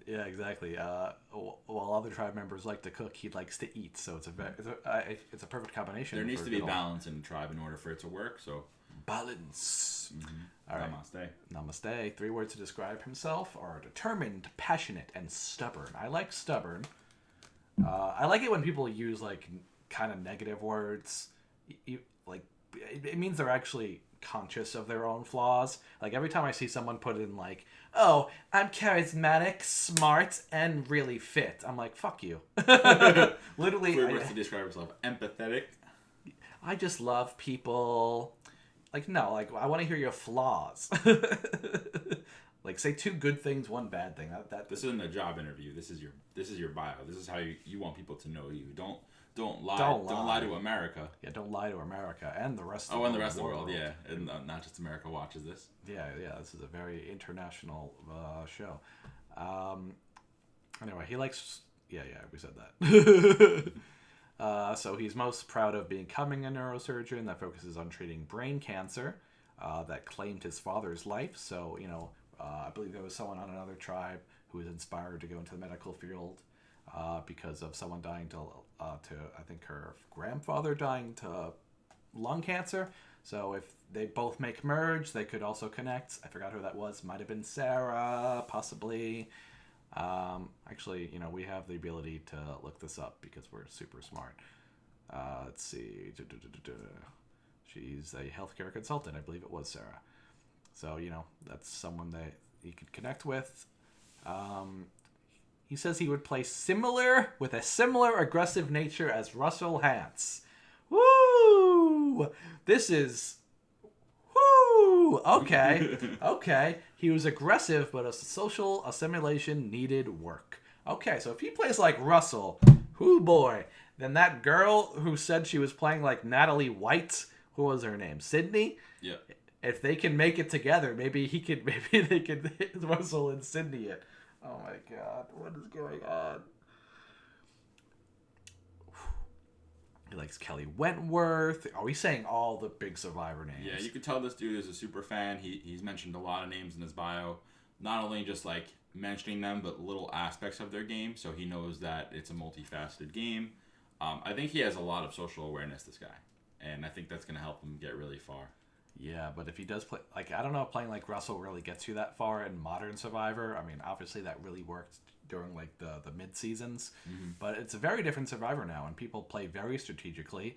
Yeah, exactly. While other tribe members like to cook, he likes to eat. So it's a perfect combination. There needs to be balance in the tribe in order for it to work. So balance. Mm-hmm. All right. Namaste. 3 words to describe himself are determined, passionate, and stubborn. I like stubborn. I like it when people use like kind of negative words. It means they're actually conscious of their own flaws. Like every time I see someone put in like, "Oh, I'm charismatic, smart, and really fit," I'm like, "Fuck you." Literally. 3 words to describe yourself: empathetic. I just love people. Like no, like I want to hear your flaws. Like say 2 good things, 1 bad thing. This isn't a job interview. This is your bio. This is how you want people to know you. Don't lie. Don't lie to America. Yeah, don't lie to America and the rest of the world. world. And the rest of the world, yeah. And not just America watches this. Yeah, this is a very international show. Anyway, he likes... Yeah, we said that. So he's most proud of becoming a neurosurgeon that focuses on treating brain cancer that claimed his father's life. So, I believe there was someone on another tribe who was inspired to go into the medical field because of someone dying to I think her grandfather dying to lung cancer. So if they both make merge, they could also connect. I forgot who that was. Might have been Sarah, possibly. Actually, we have the ability to look this up because we're super smart. Let's see. She's a healthcare consultant. I believe it was Sarah. So, that's someone that he could connect with. He says he would play with a similar aggressive nature as Russell Hantz. Woo! This is... Woo! Okay. Okay. He was aggressive, but a social assimilation needed work. Okay, so if he plays like Russell, whoo boy, then that girl who said she was playing like Natalie White, who was her name? Sydney? Yeah. If they can make it together, maybe they could hit Russell and Sydney it. Oh my god, what is going on? He likes Kelly Wentworth. Are we saying all the big Survivor names? Yeah, you can tell this dude is a super fan. He's mentioned a lot of names in his bio. Not only just like mentioning them, but little aspects of their game. So he knows that it's a multifaceted game. I think he has a lot of social awareness, this guy. And I think that's going to help him get really far. Yeah, but if he does play... Like, I don't know if playing like Russell really gets you that far in modern Survivor. I mean, obviously that really worked during like the mid-seasons. Mm-hmm. But it's a very different Survivor now, and people play very strategically.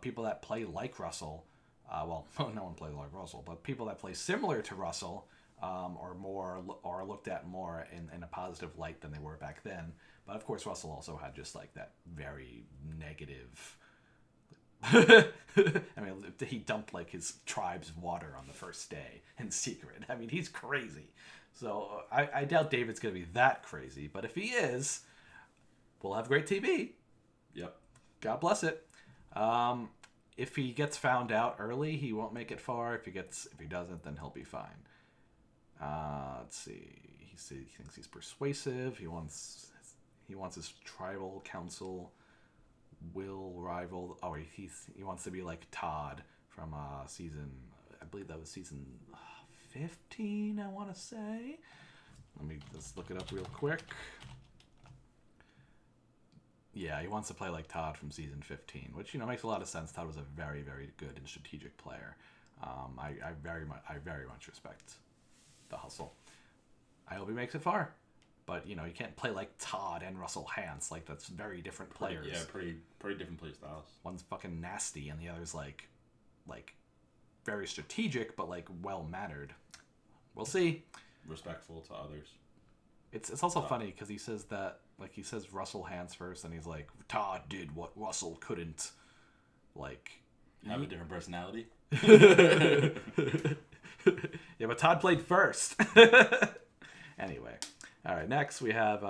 People that play like Russell... well, no one plays like Russell, but people that play similar to Russell are looked at more in a positive light than they were back then. But of course, Russell also had just like that very negative... I mean, he dumped like his tribe's water on the first day in secret. I mean, he's crazy. So I doubt David's going to be that crazy. But if he is, we'll have great TV. Yep. God bless it. If he gets found out early, he won't make it far. If he doesn't, then he'll be fine. Let's see. He thinks he's persuasive. He wants his tribal council will rival. Oh, he wants to be like Todd from season. I believe that was season 15. I want to say. Let's look it up real quick. Yeah, he wants to play like Todd from season 15, which makes a lot of sense. Todd was a very, very good and strategic player. I very much respect the hustle. I hope he makes it far. But, you can't play like Todd and Russell Hantz. Like, that's very different players. Pretty different play styles. One's fucking nasty, and the other's, like very strategic, but, like, well-mannered. We'll see. Respectful to others. It's also funny, because he says Russell Hantz first, and he's like, Todd did what Russell couldn't. Like... Have a different personality? Yeah, but Todd played first. Anyway... All right, next we have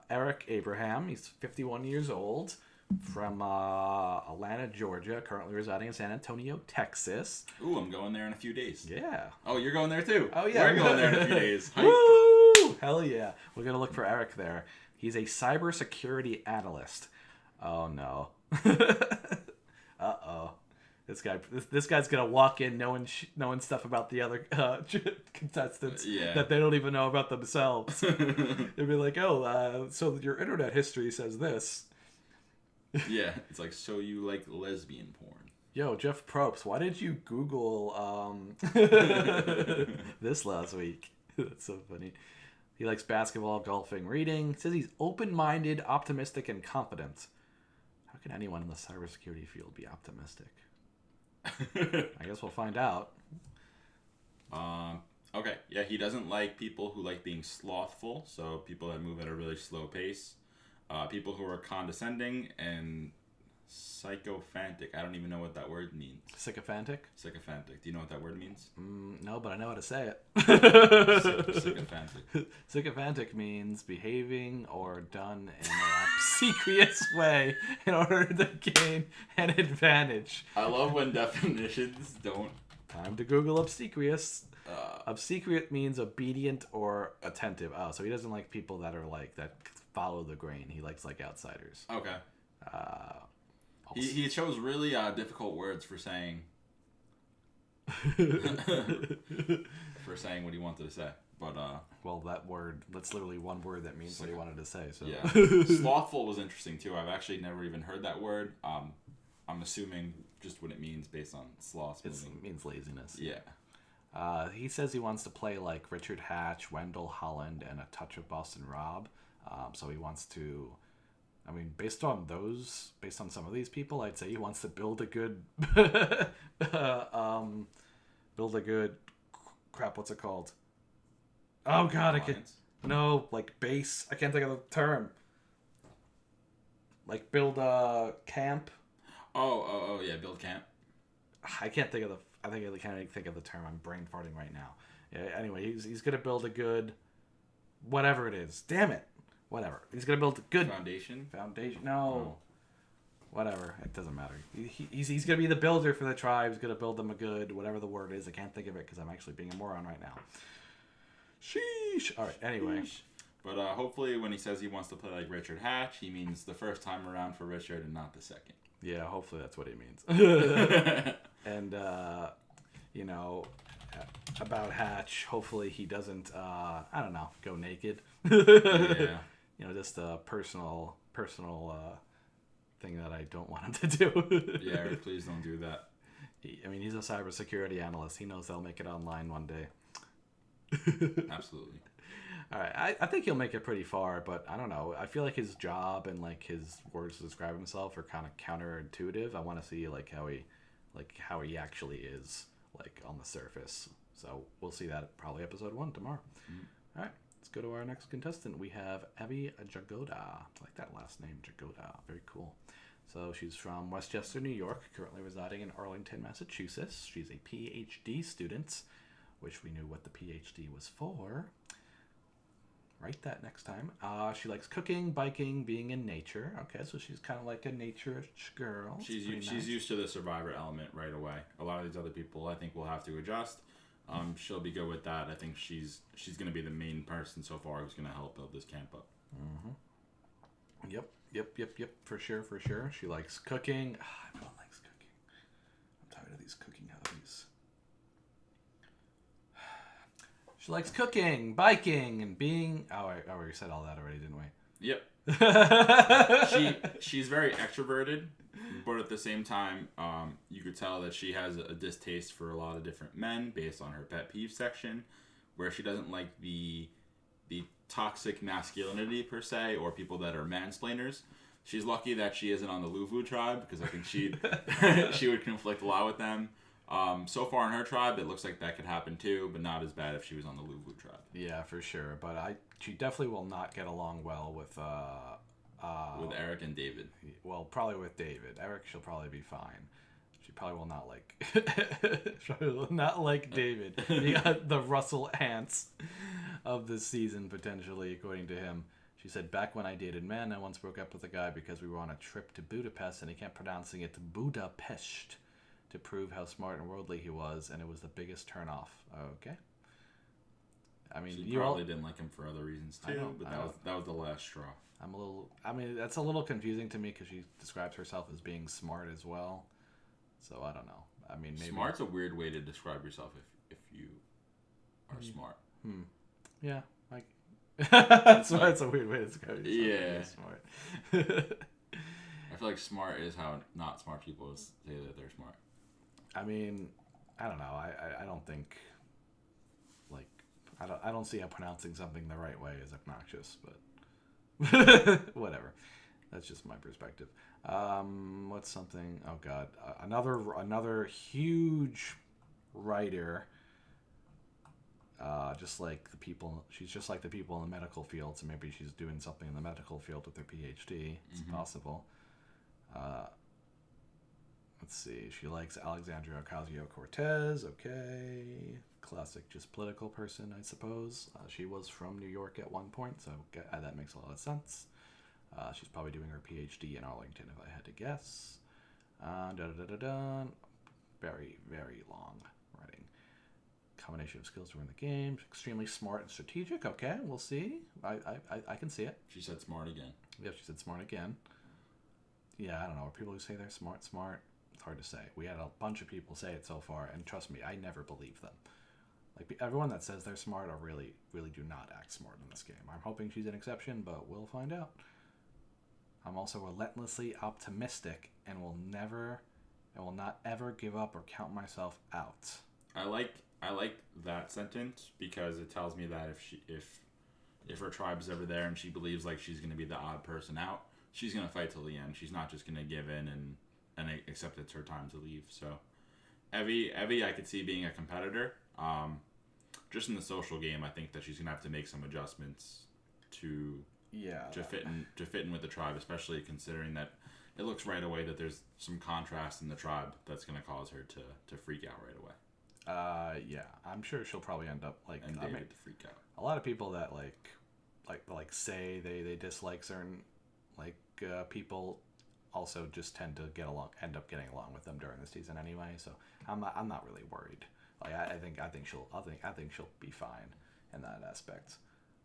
Eric Abraham. He's 51 years old from Atlanta, Georgia, currently residing in San Antonio, Texas. Ooh, I'm going there in a few days. Yeah. Oh, you're going there too? Oh, yeah. We're going there in a few days. Woo! Hell yeah. We're going to look for Eric there. He's a cybersecurity analyst. Oh, no. Uh-oh. This guy's gonna walk in knowing stuff about the other contestants that they don't even know about themselves. They'd be like, "Oh, so your internet history says this." Yeah, it's like, so you like lesbian porn? Yo, Jeff Probst, why did you Google this last week? That's so funny. He likes basketball, golfing, reading. Says he's open-minded, optimistic, and confident. How can anyone in the cybersecurity field be optimistic? I guess we'll find out. Okay. Yeah, he doesn't like people who like being slothful, so people that move at a really slow pace. People who are condescending and sycophantic. I don't even know what that word means. Sycophantic? Sycophantic. Do you know what that word means? No, but I know how to say it. Sycophantic. Sycophantic means behaving or done in an obsequious way in order to gain an advantage. I love when definitions don't... Time to Google obsequious. Obsequious means obedient or attentive. Oh, so he doesn't like people that are like, that follow the grain. He likes like outsiders. Okay. He chose really difficult words for saying what he wanted to say. But well, that's literally one word that means what he wanted to say. So yeah, slothful was interesting too. I've actually never even heard that word. I'm assuming just what it means based on sloth. It means laziness. Yeah. He says he wants to play like Richard Hatch, Wendell Holland, and a touch of Boston Rob. So he wants to. I mean, based on some of these people, I'd say he wants to build a good, crap. What's it called? Oh God, base. I can't think of the term. Like build a camp. Oh yeah, build camp. I can't think of the term. I'm brain farting right now. Yeah. Anyway, he's gonna build a good, whatever it is. Damn it. Whatever. He's going to build a good... Foundation? No. Oh. Whatever. It doesn't matter. He's going to be the builder for the tribe. He's going to build them a good... Whatever the word is. I can't think of it because I'm actually being a moron right now. Sheesh. All right. Anyway. Sheesh. But hopefully when he says he wants to play like Richard Hatch, he means the first time around for Richard and not the second. Yeah, hopefully that's what he means. And, about Hatch, hopefully he doesn't, go naked. Yeah. Just a personal thing that I don't want him to do. Yeah, please don't do that. He's a cybersecurity analyst. He knows they'll make it online one day. Absolutely. All right, I think he'll make it pretty far, but I don't know. I feel like his job and like his words to describe himself are kind of counterintuitive. I want to see how he actually is like on the surface. So we'll see that probably episode 1 tomorrow. Mm-hmm. All right. Let's go to our next contestant. We have Abby Jagoda. I like that last name, Jagoda. Very cool. So she's from Westchester, New York, currently residing in Arlington, Massachusetts. She's a PhD student. Wish we knew what the PhD was for. Write that next time. She likes cooking, biking, being in nature. Okay, so she's kind of like a nature-ish girl. She's used to the survivor element right away. A lot of these other people, I think, will have to adjust. She'll be good with that. I think she's going to be the main person so far who's going to help build this camp up. Mm-hmm. Yep. For sure. She likes cooking. Everyone likes cooking. I'm tired of these cooking hobbies. She likes cooking, biking, and being... Oh, we said all that already, didn't we? Yep. She's very extroverted. But at the same time, you could tell that she has a distaste for a lot of different men based on her pet peeve section, where she doesn't like the toxic masculinity per se, or people that are mansplainers. She's lucky that she isn't on the Luvu tribe, because I think she would conflict a lot with them. So far in her tribe, it looks like that could happen too, but not as bad if she was on the Luvu tribe. Yeah, for sure. But she definitely will not get along well with Eric and David. Well, probably with David. Eric, she'll probably be fine. She probably will not like David. The Russell Ants of this season, potentially, according to him. She said, back when I dated men, I once broke up with a guy because we were on a trip to Budapest, and he kept pronouncing it Budapest to prove how smart and worldly he was, and it was the biggest turnoff. Okay. She probably didn't like him for other reasons too, but that was the last straw. That's a little confusing to me because she describes herself as being smart as well. So I don't know. I mean, maybe Smart's a weird way to describe yourself if you are smart. Yeah, like that's why it's a weird way to describe yourself. Yeah, Smart. I feel like smart is how not smart people say that they're smart. I mean, I don't know. I don't think like I don't see how pronouncing something the right way is obnoxious, but whatever. That's just my perspective. What's something? Oh God, another huge writer. Just like the people, she's just like the people in the medical field. So maybe she's doing something in the medical field with her PhD. It's possible. Let's see. She likes Alexandria Ocasio-Cortez. Okay, classic, just political person, I suppose. She was from New York at one point, so that makes a lot of sense. She's probably doing her PhD in Arlington, if I had to guess. Very, very long writing. Combination of skills to win the game. Extremely smart and strategic. Okay, we'll see. I can see it. She said smart again. Yeah, she said smart again. Yeah, I don't know. Are people who say they're smart? It's hard to say. We had a bunch of people say it so far, and trust me, I never believe them. Like, everyone that says they're smart are really, really do not act smart in this game. I'm hoping she's an exception, but we'll find out. I'm also relentlessly optimistic and will not ever give up or count myself out. I like that sentence because it tells me that if her tribe's ever there and she believes like she's going to be the odd person out, she's going to fight till the end. She's not just going to give in and accept it's her time to leave. So Evie I could see being a competitor. Just in the social game, I think that she's going to have to make some adjustments to fit in with the tribe, especially considering that it looks right away that there's some contrast in the tribe that's going to cause her to freak out right away. Yeah, I'm sure she'll probably end up like David to freak out. A lot of people that like say they dislike certain people also just tend to end up getting along with them during the season anyway. So I'm not really worried. Like I think she'll be fine in that aspect,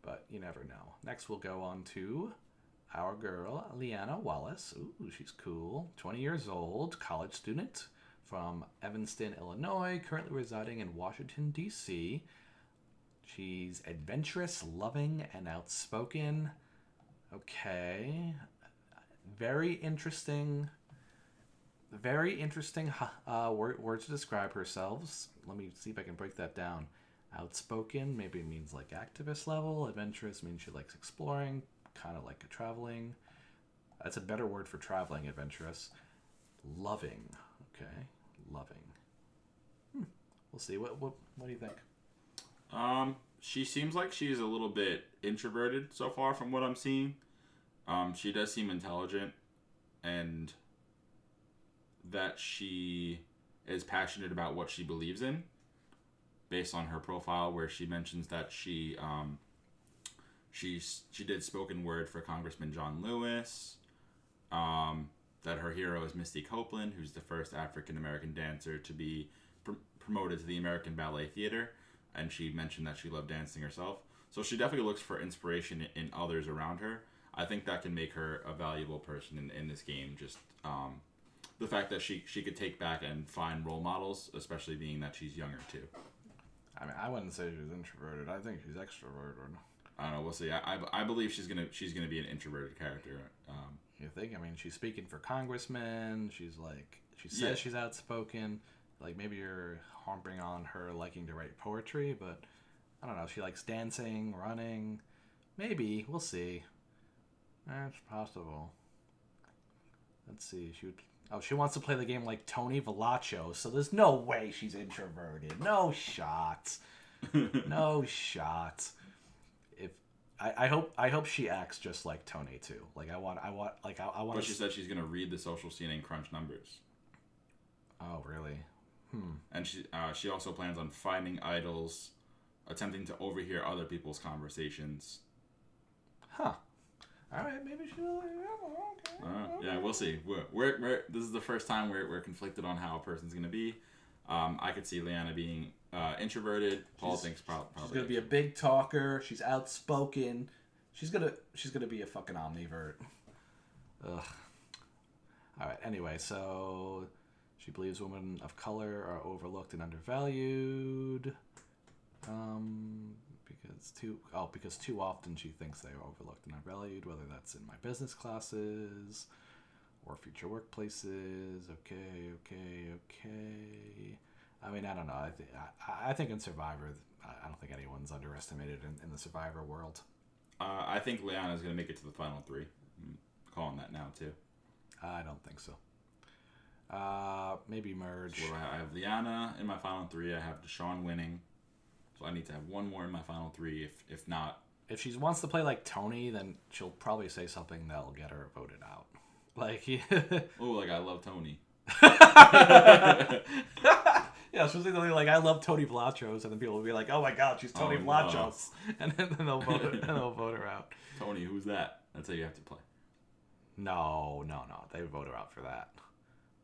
but you never know. Next we'll go on to our girl Leanna Wallace. Ooh, she's cool. 20 years old, college student from Evanston, Illinois, currently residing in Washington, D.C. She's adventurous, loving, and outspoken. Okay. Very interesting words to describe herself. Let me see if I can break that down. Outspoken maybe means like activist level. Adventurous means she likes exploring, kind of like traveling. That's a better word for traveling, adventurous. Loving. Okay. Loving. We'll see. What do you think? She seems like she's a little bit introverted so far from what I'm seeing. She does seem intelligent and that she is passionate about what she believes in based on her profile where she mentions that she did spoken word for Congressman John Lewis, that her hero is Misty Copeland, who's the first African-American dancer to be promoted to the American Ballet Theater, and she mentioned that she loved dancing herself. So she definitely looks for inspiration in others around her. I think that can make her a valuable person in this game. Just the fact that she could take back and find role models, especially being that she's younger too. I mean, I wouldn't say she's introverted. I think she's extroverted. I don't know. We'll see. I believe she's gonna be an introverted character. You think? I mean, she's speaking for congressmen. She says she's outspoken. Like maybe you're harping on her liking to write poetry, but I don't know. She likes dancing, running. Maybe we'll see. That's possible. Let's see. She wants to play the game like Tony Villaccio, so there's no way she's introverted. No shot. No shot. I hope she acts just like Tony too. Like I want. But she said she's gonna read the social scene and crunch numbers. Oh really? And she also plans on finding idols, attempting to overhear other people's conversations. Huh. All right, maybe she'll. Okay. Yeah, we'll see. We're this is the first time we're conflicted on how a person's gonna be. I could see Leanna being introverted. Paul thinks probably she's gonna be a big talker. She's outspoken. She's gonna be a fucking omnivert. Ugh. All right. Anyway, so She believes women of color are overlooked and undervalued. Because too often she thinks they are overlooked and undervalued, whether that's in my business classes or future workplaces. Okay. I mean, I don't know. I think in Survivor, I don't think anyone's underestimated in the Survivor world. I think Liana's going to make it to the final 3. I'm calling that now, too. I don't think so. Maybe merge. So I have Liana in my final 3. I have Deshaun winning. So I need to have one more in my final 3. If not... If she wants to play like Tony, then she'll probably say something that'll get her voted out. Like, oh, like I love Tony. Yeah, she'll say something like, I love Tony Vlachos, and then people will be like, oh my god, she's Tony Vlachos. No. And then they'll vote her out. Tony, who's that? That's how you have to play. No. They would vote her out for that.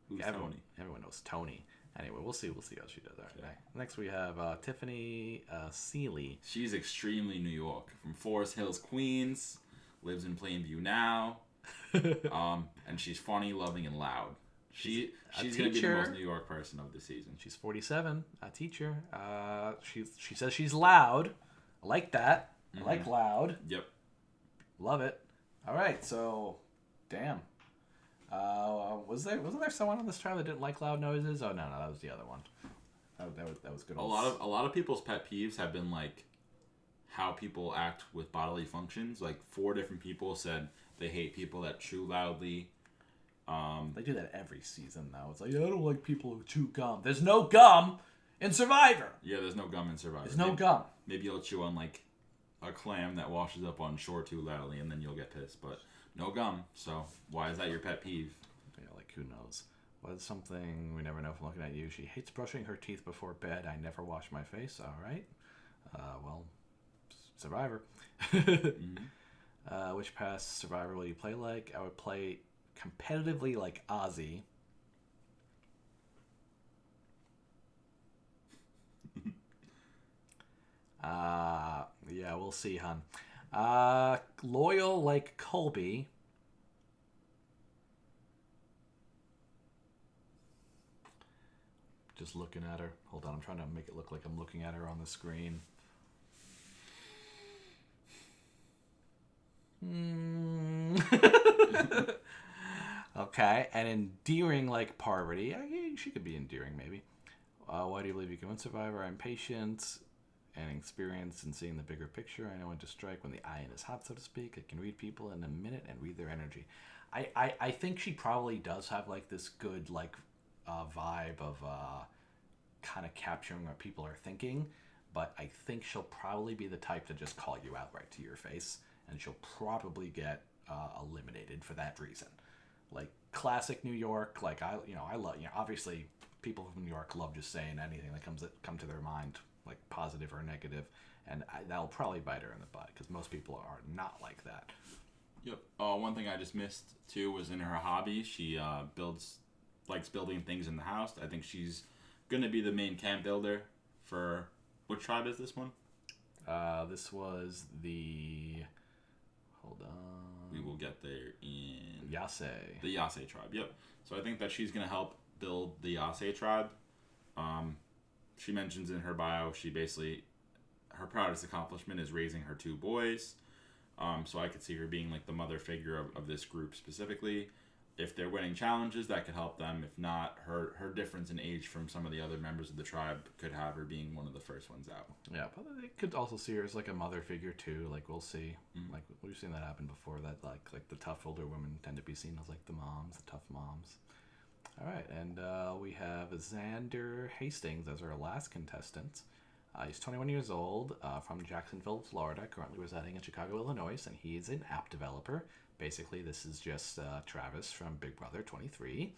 Who's Tony? Everyone knows Tony. Anyway, we'll see how she does. All right. Okay. Next we have Tiffany Seeley. She's extremely New York. From Forest Hills, Queens. Lives in Plainview now. And she's funny, loving, and loud. She's going to be the most New York person of the season. She's 47, a teacher. She says she's loud. I like that. I like loud. Yep. Love it. All right, so, damn. Wasn't there someone on this trial that didn't like loud noises? Oh no, that was the other one. That was good. A lot of people's pet peeves have been like how people act with bodily functions. Like 4 different people said they hate people that chew loudly. They do that every season though. It's like, I don't like people who chew gum. There's no gum in Survivor. Yeah, there's no gum in Survivor. There's no gum. Maybe you'll chew on like a clam that washes up on shore too loudly, and then you'll get pissed. But no gum. So why is that your pet peeve? Yeah, like who knows? What's something we never know from looking at you? She hates brushing her teeth before bed. I never wash my face. All right. Well, Survivor. Which past Survivor will you play like? I would play competitively like Ozzy. Yeah, we'll see, hon. Loyal like Colby. Just looking at her. Hold on, I'm trying to make it look like I'm looking at her on the screen. Okay, and endearing like Parvati. She could be endearing, maybe. Why do you believe you can win Survivor? I'm patient and experienced in seeing the bigger picture. I know when to strike when the iron is hot, so to speak. I can read people in a minute and read their energy. I think she probably does have like this good like vibe of kind of capturing what people are thinking, but I think she'll probably be the type to just call you out right to your face, and she'll probably get eliminated for that reason. Like classic New York, like I love, obviously people from New York love just saying anything that come to their mind, like positive or negative, and that'll probably bite her in the butt because most people are not like that. Yep. One thing I just missed too was in her hobby. She likes building things in the house. I think she's gonna be the main camp builder for which tribe is this one? This was the. Hold on. We will get there in Yase. The Yase tribe. Yep. So I think that she's gonna help build the Yase tribe. She mentions in her bio she basically her proudest accomplishment is raising her 2 boys. So I could see her being like the mother figure of this group specifically. If they're winning challenges, that could help them. If not, her difference in age from some of the other members of the tribe could have her being one of the first ones out. Yeah, but they could also see her as like a mother figure too. Like we'll see. Mm-hmm. Like we've seen that happen before. That like the tough older women tend to be seen as like the moms, the tough moms. All right, and we have Xander Hastings as our last contestant. He's 21 years old, from Jacksonville, Florida, currently residing in Chicago, Illinois, and he's an app developer. Basically, this is just Travis from Big Brother 23.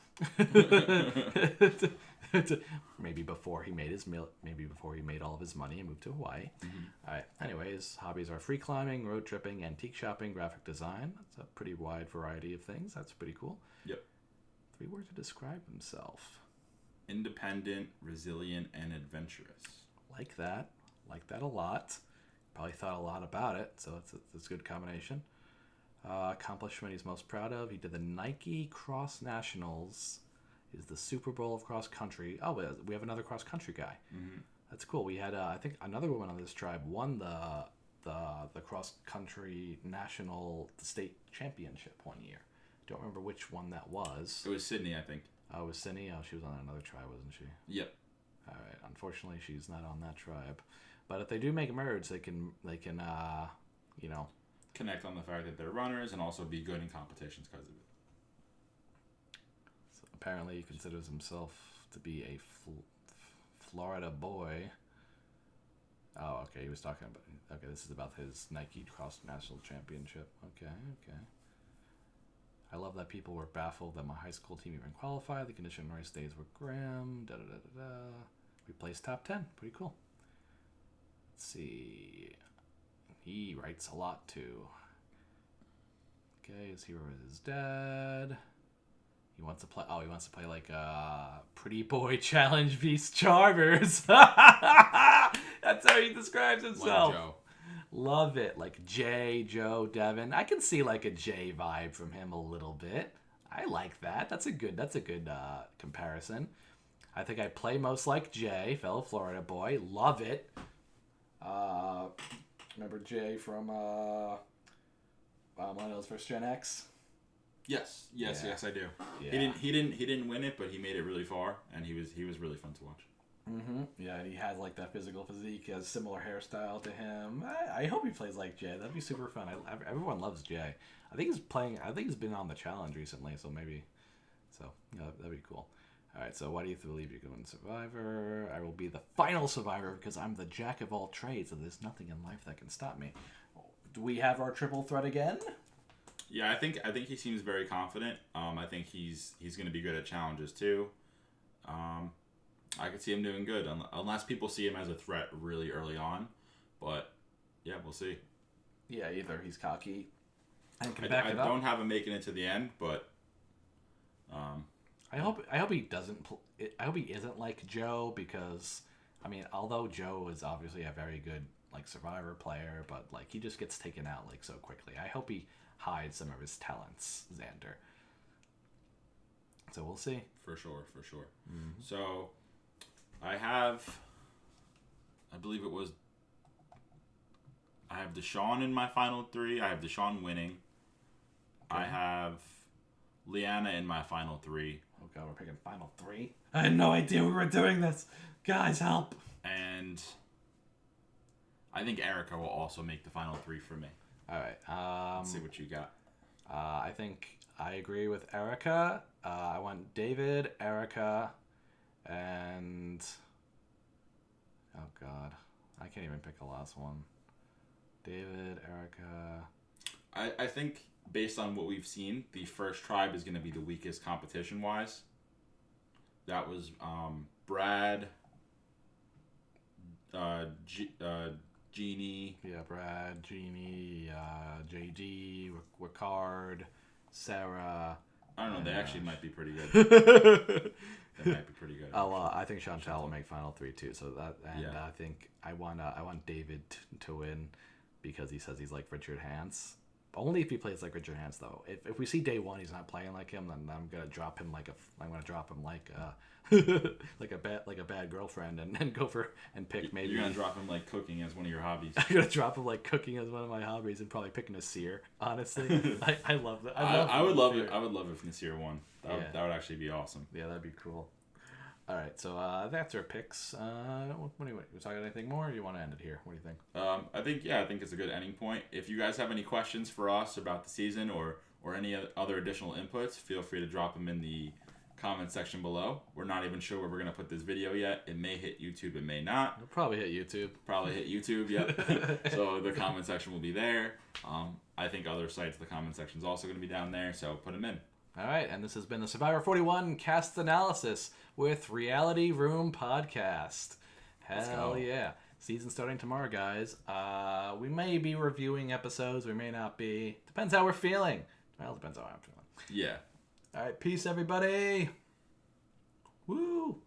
Maybe before he made all of his money and moved to Hawaii. Mm-hmm. All right. Anyway, his hobbies are free climbing, road tripping, antique shopping, graphic design. That's a pretty wide variety of things. That's pretty cool. Yep. 3 words to describe himself: independent, resilient, and adventurous. Like that a lot. Probably thought a lot about it, so it's a good combination. Accomplishment he's most proud of: he did the Nike Cross Nationals is the Super Bowl of cross country. Oh, we have another cross country guy. Mm-hmm. That's cool. We had I think another woman on this tribe won the cross country national state championship one year. Don't remember which one that was. It was Sydney, I think. Oh, it was Sydney. Oh, she was on another tribe, wasn't she? Yep. All right. Unfortunately, she's not on that tribe. But if they do make a merge, they can you know, connect on the fact that they're runners and also be good in competitions because of it. So apparently, he considers himself to be a Florida boy. Oh, okay. He was talking about. Okay, this is about his Nike Cross National Championship. Okay. I love that people were baffled that my high school team even qualified. The condition race days were grim. We placed top 10. Pretty cool. Let's see. He writes a lot too. Okay, his hero is his dad. He wants to play. Oh, he wants to play like Pretty Boy Challenge Beast Charmers. That's how he describes himself. Like Joe. Love it. Like Jay, Joe, Devin. I can see like a Jay vibe from him a little bit. I like that. That's a good comparison. I think I play most like Jay, fellow Florida boy. Love it. Remember Jay from one of those first Gen X? Yes, I do. Yeah. He didn't win it, but he made it really far, and he was really fun to watch. Mm-hmm. Yeah, and he has like that physical physique. He has similar hairstyle to him. I hope he plays like Jay. That'd be super fun. Everyone loves Jay. I think he's been on the challenge recently, so maybe. So yeah, that'd be cool. All right. So why do you believe you can win Survivor? I will be the final survivor because I'm the jack of all trades, and there's nothing in life that can stop me. Do we have our triple threat again? Yeah, I think he seems very confident. I think he's going to be good at challenges too. I could see him doing good unless people see him as a threat really early on. But yeah, we'll see. Yeah, either he's cocky and can I back it up. don't have him making it to the end, but I hope he doesn't. I hope he isn't like Joe because I mean, although Joe is obviously a very good like Survivor player, but like he just gets taken out like so quickly. I hope he hides some of his talents, Xander. So we'll see. For sure. Mm-hmm. So I believe I have Deshaun in my final three. I have Deshaun winning. Okay. I have Leanna in my final three. Oh god, we're picking final three? I had no idea we were doing this. Guys, help. And I think Erica will also make the final three for me. All right. Let's see what you got. I think I agree with Erica. I want David, Erica, and oh god, I can't even pick the last one. David, Erica. I think based on what we've seen, the first tribe is going to be the weakest competition wise. That was Brad, Jeannie. Yeah, Brad, Jeannie, JD, Ricard, Sarah. I don't know. They actually might be pretty good. They might be pretty good. Oh, I think Chantel will make final three too. So that, and yeah. I think I want David to win because he says he's like Richard Hance. Only if he plays like Richard Hance though. If we see day one he's not playing like him, then I'm gonna drop him like a bad girlfriend and go for and pick maybe. You're gonna drop him like cooking as one of your hobbies. I'm gonna drop him like cooking as one of my hobbies and probably pick Nasir. Honestly, I love that. I would love it. I would love if Nasir won. That would actually be awesome. Yeah, that'd be cool. All right, so that's our picks. What do you talk about anything more, or do you want to end it here? What do you think? I think it's a good ending point. If you guys have any questions for us about the season or any other additional inputs, feel free to drop them in the comment section below. We're not even sure where we're gonna put this video yet. It may hit YouTube, it may not. It'll probably hit YouTube. Yep. So the comment section will be there. I think other sites, the comment section is also gonna be down there. So put them in. All right, and this has been the Survivor 41 cast analysis with Reality Room Podcast. Hell yeah. Season starting tomorrow, guys. We may be reviewing episodes, we may not be. Depends how we're feeling. Well, depends how I'm feeling. Yeah. All right, peace, everybody. Woo.